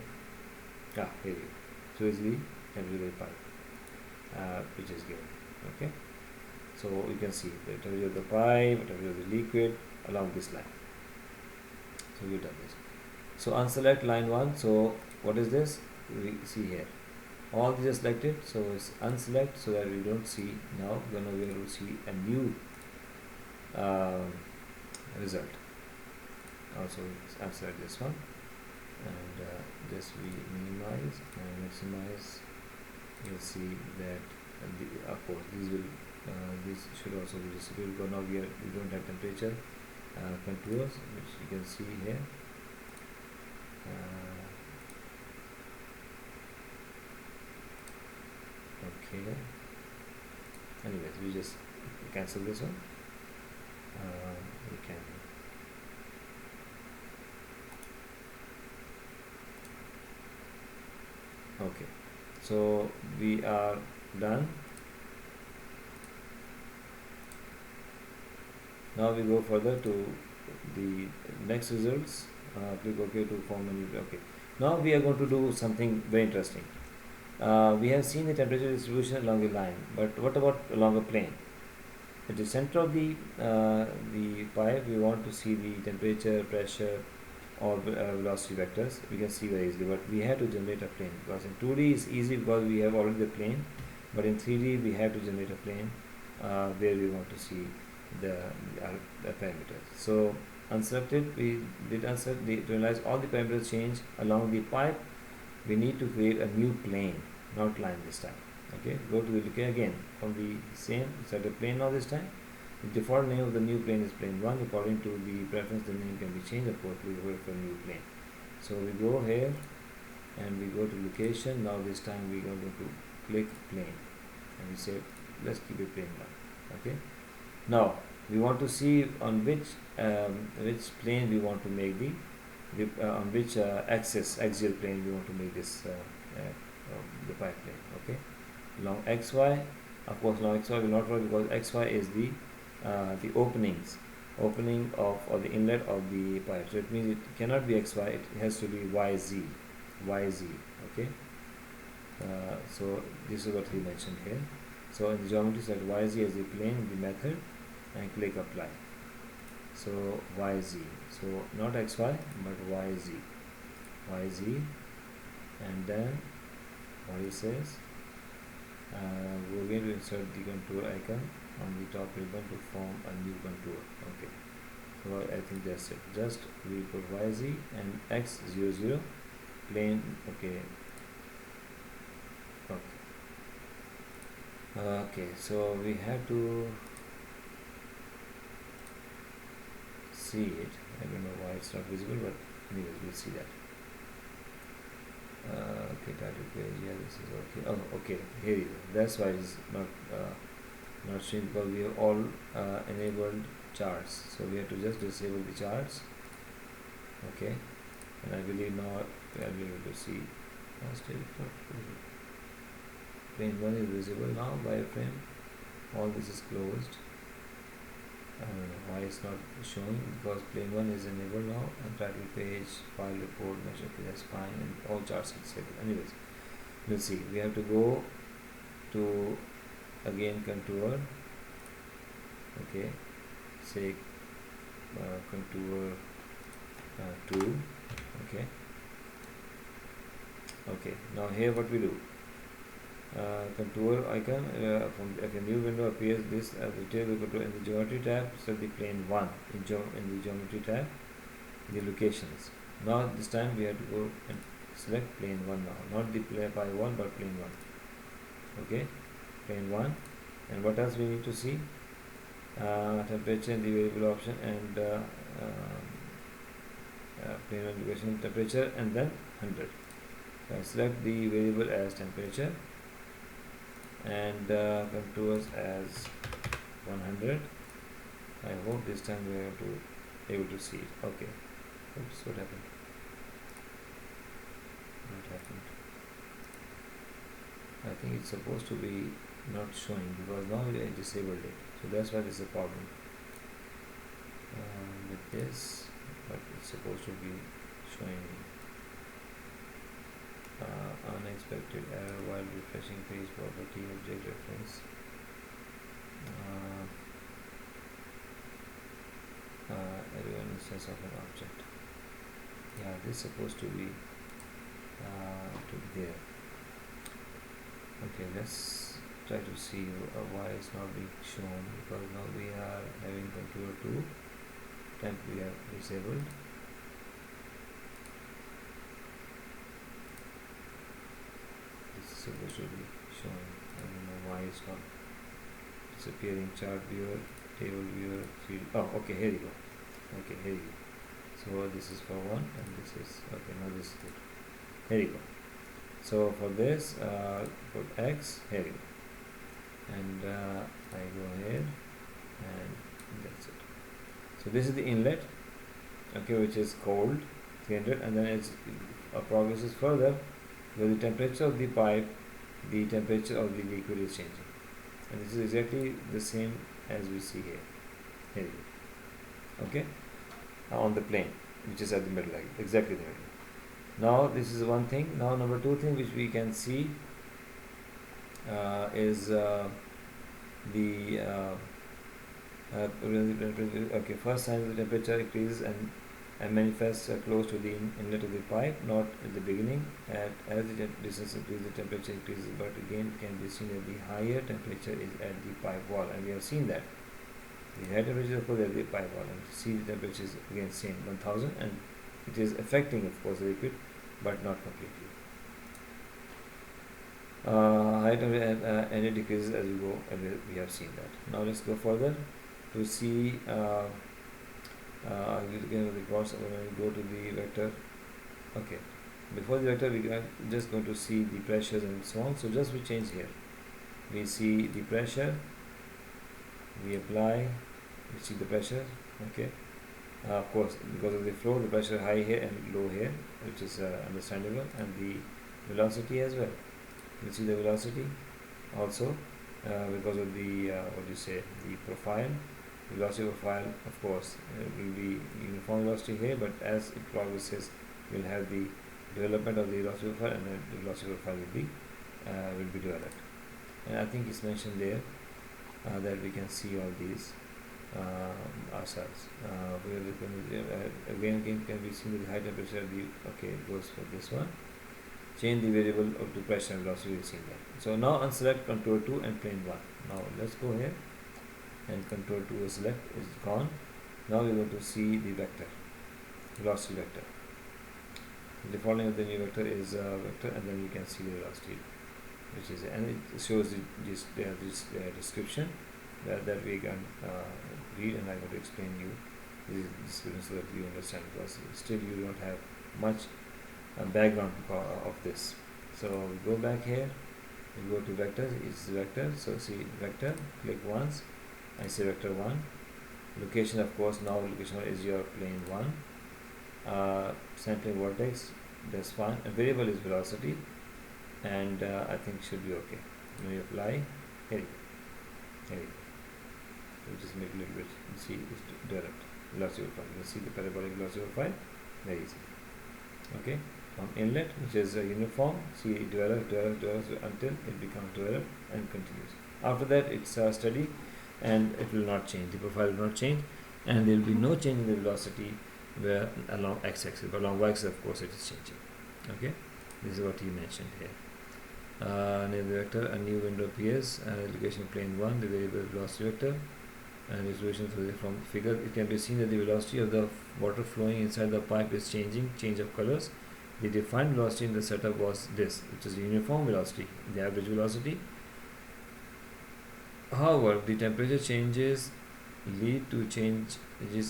here you go. So is the temperature of the pipe, which is given. Okay, so you can see the temperature of the pipe, the temperature of the liquid along this line. So So we've done this. So unselect line 1. So what is this? We see here. All these are selected, so it's unselect so that we don't see. Now we're going to be able to see a new result. Also unselect this one, and this we minimize and maximize. You'll see that of course these should also be disabled because now we don't have temperature contours, which you can see here. Okay. Anyways, we just cancel this one. We can okay. So we are done. Now we go further to the next results. Click OK to form a new. Okay. Now we are going to do something very interesting. We have seen the temperature distribution along the line, but what about along a plane? At the center of the pipe, we want to see the temperature, pressure, or velocity vectors. We can see very easily, but we have to generate a plane, because in 2D it's easy because we have already the plane, but in 3D we have to generate a plane where we want to see the parameters. So unselected, we did unselect, realize all the parameters change along the pipe. We need to create a new plane, not line this time. Okay, go to the look again from the same, set a plane now this time. The default name of the new plane is plane 1. According to the preference, the name can be changed. Of course, we go for a new plane. So we go here and we go to location. Now this time we are going to click plane and we say let's keep it plane 1. Okay. Now we want to see on which plane we want to make on which axial plane we want to make this the pipe plane. Okay, along xy. Of course, now xy will not work because xy is the opening of, or the inlet of the pipe. So it means it cannot be xy. It has to be yz. Okay. So this is what he mentioned here. So in the geometry, set yz as the plane, the method, and click apply. So yz, so not xy but yz, and then what he says, we're going to insert the contour icon on the top ribbon to form a new contour. Okay, so I think that's it. Just we put yz and x00 plane. Okay. Okay, so we have to see it. I don't know why it's not visible, but anyways, we'll see that. Okay, title page. Yeah, this is okay. Oh, okay. Here you go. That's why it's not showing, because we have all enabled charts. So we have to just disable the charts. Okay, and I believe now we are able to see. Still not visible. Plane 1 is visible now. Wireframe. All this is closed. I don't know why it's not showing, because plane 1 is enabled now, and title page, file report, measure, okay, that's fine, and all charts are disabled. Anyways, we'll see. We have to go to again contour. Okay, say contour 2. Okay. Okay. Now here what we do. Contour icon from a new window appears. This the table contour in the geometry tab. Set the plane 1 in the geometry tab, the locations. Now this time we have to go and select plane 1 now, not the pi 1 but plane 1. Okay, plane 1. And what else we need to see? Temperature in the variable option, and plane 1 location, temperature, and then 100. So I select the variable as temperature and contours as 100. I hope this time we are able to see it. Okay. Oops, what happened? I think it's supposed to be not showing, because now I disabled it. So that's why there's a problem with this, but it's supposed to be showing unexpected error while refreshing page property object reference. Every instance of an object. Yeah, this is supposed to be there. Okay, let's try to see why it's not being shown, because now we are having control 2 temp we have disabled. This is supposed to be showing. I don't know why it's not disappearing. Chart viewer, table viewer, field. Oh, okay, here you go. Okay, here you go. So this is for 1 and this is okay. Now this is good. Here you go. So for this, put X. Here you go. And I go ahead and that's it. So this is the inlet, okay, which is cold 300, and then it progresses further where the temperature of the pipe, the temperature of the liquid is changing, and this is exactly the same as we see here. Here you go. Okay, on the plane, which is at the middle, like exactly the middle. Now this is one thing. Now number 2 thing which we can see is the okay, first sign of the temperature increases and manifests close to the inlet of the pipe, not at the beginning. As the distance increases, the temperature increases, but again it can be seen that the higher temperature is at the pipe wall, and we have seen that the higher temperature of course at the pipe wall, and see the temperature is again same 1000, and it is affecting of course the liquid, but not completely. High temperature and it decreases as we go, and we have seen that. Now let's go further to see again the cross. When we go to the vector, okay, before the vector we are just going to see the pressures and so on. So just we change here, we see the pressure, we apply, we see the pressure, okay. Of course because of the flow the pressure high here and low here, which is understandable, and the velocity as well. You see the velocity also because of the what do you say, the profile, velocity profile. Of course will be uniform velocity here, but as it progresses we'll have the development of the velocity profile, and then the velocity profile will be developed. And I think it's mentioned there that we can see all these ourselves. Again can be seen with high temperature. Okay, it goes for this one. Change the variable of the pressure and velocity. We've seen that. So now unselect control 2 and plane 1. Now let's go here, and control 2 is select, is gone. Now we're going to see the vector, velocity vector. The following of the new vector is vector, and then you can see the velocity, which is, and it shows this description that we can read, and I'm going to explain you this description so that you understand, because still you don't have much background of this. So we go back here, we go to vectors, it's vector. So see vector, click once, I say vector 1. Location, of course, now location is your plane 1. Sampling vertex, that's fine. A variable is velocity, and I think should be okay. When you apply, here you go. We'll just make a little bit, see it's developed velocity profile. You can see the parabolic velocity profile very easily. Okay, from inlet, which is uniform, see it develops until it becomes developed and continues. After that it's steady, and it will not change, the profile will not change, and there will be no change in the velocity where along x-axis, but along y-axis of course it is changing. Okay, this is what he mentioned here. Name the vector, a new window appears, location plane 1, the variable velocity vector, and resolution from figure. It can be seen that the velocity of the water flowing inside the pipe is changing, change of colors. The defined velocity in the setup was this, which is the uniform velocity, the average velocity. However, the temperature changes lead to changes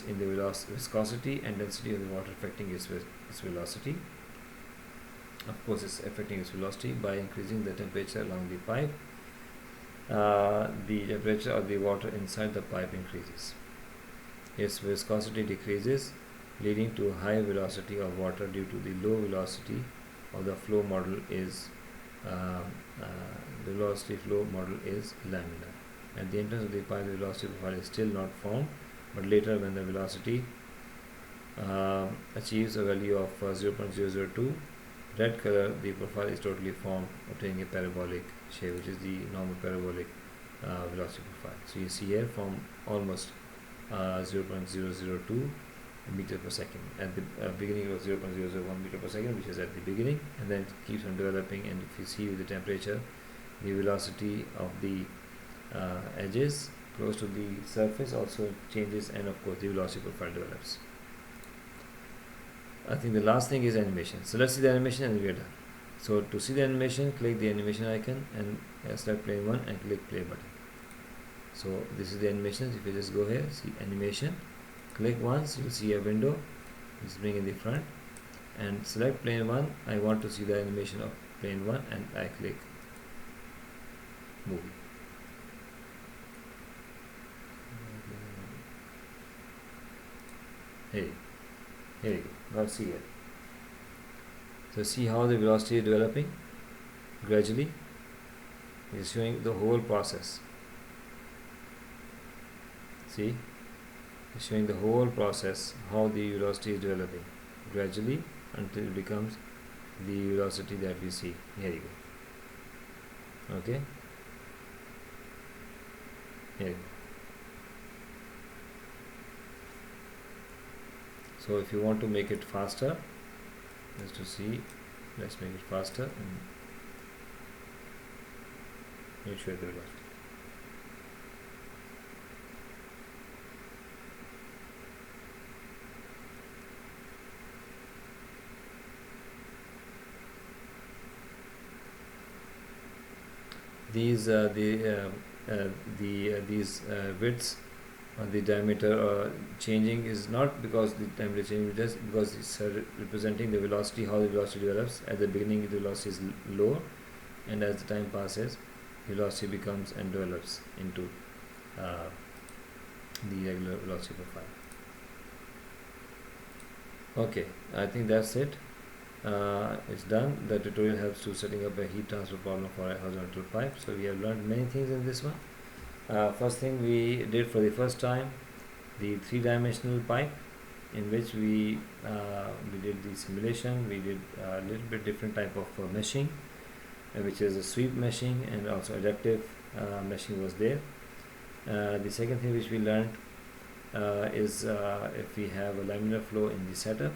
in the viscosity and density of the water, affecting its velocity. Of course, it's affecting its velocity by increasing the temperature along the pipe. The temperature of the water inside the pipe increases. Its viscosity decreases, leading to high velocity of water due to the low velocity of the flow model is the velocity flow model is lambda. At the entrance of the pipe, the velocity profile is still not formed, but later when the velocity achieves a value of 0.002, red color, the profile is totally formed, obtaining a parabolic shape, which is the normal parabolic velocity profile. So you see here from almost 0.002 meter per second. At the beginning it was 0.001 meter per second, which is at the beginning, and then it keeps on developing. And if you see with the temperature, the velocity of the edges close to the surface also changes, and of course the velocity profile develops. I think the last thing is animation. So let's see the animation and we are done. So to see the animation, click the animation icon and select plane 1 and click play button. So this is the animation. If you just go here, see animation, click once, you will see a window. Let's bring in the front and select plane 1. I want to see the animation of plane 1 and I click movie. Here you go. Now see it. So see how the velocity is developing gradually. It is showing the whole process. See, it's showing the whole process, how the velocity is developing gradually until it becomes the velocity that we see. Here you go. Okay. Here you go. So if you want to make it faster, just to see, let's make it faster and make sure the velocity. These these widths or the diameter changing is not because the diameter changing, just because it's representing the velocity, how the velocity develops. At the beginning the velocity is low, and as the time passes the velocity becomes and develops into the regular velocity profile. Okay, I think that's it. It's done. The tutorial helps to setting up a heat transfer problem for a horizontal pipe. So we have learned many things in this one. First thing we did for the first time, the three-dimensional pipe, in which we did the simulation. We did a little bit different type of meshing, which is a sweep meshing, and also adaptive meshing was there. The second thing which we learned is if we have a laminar flow in the setup,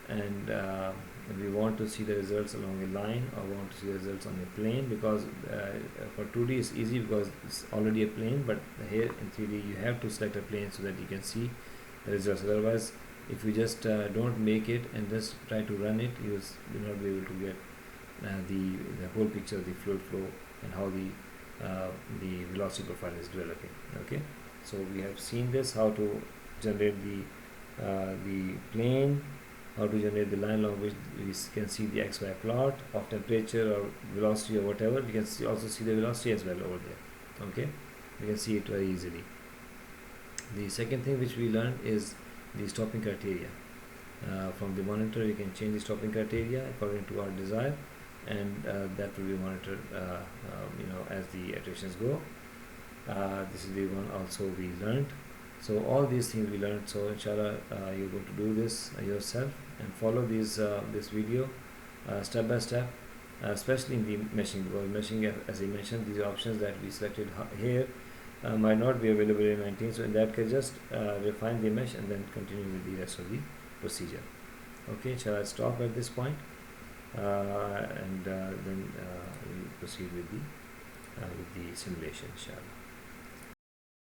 and we want to see the results along a line, or want to see the results on a plane, because for 2D it's easy because it's already a plane, but here in 3D you have to select a plane so that you can see the results. Otherwise, if you just don't make it and just try to run it, you will not be able to get the whole picture of the fluid flow and how the velocity profile is developing. Okay, so we have seen this, how to generate the plane, how to generate the line along which we can see the XY plot of temperature or velocity or whatever. We can also see the velocity as well over there. Okay, we can see it very easily. The second thing which we learned is the stopping criteria. From the monitor we can change the stopping criteria according to our desire, and that will be monitored as the iterations go. This is the one also we learned. So all these things we learned. So inshallah you're going to do this yourself and follow this video step by step, especially in the meshing, because meshing, as I mentioned, these options that we selected here might not be available in 19. So in that case, just refine the mesh and then continue with the rest of the procedure. Okay, shall I stop at this point, and then we proceed with the simulation, inshallah.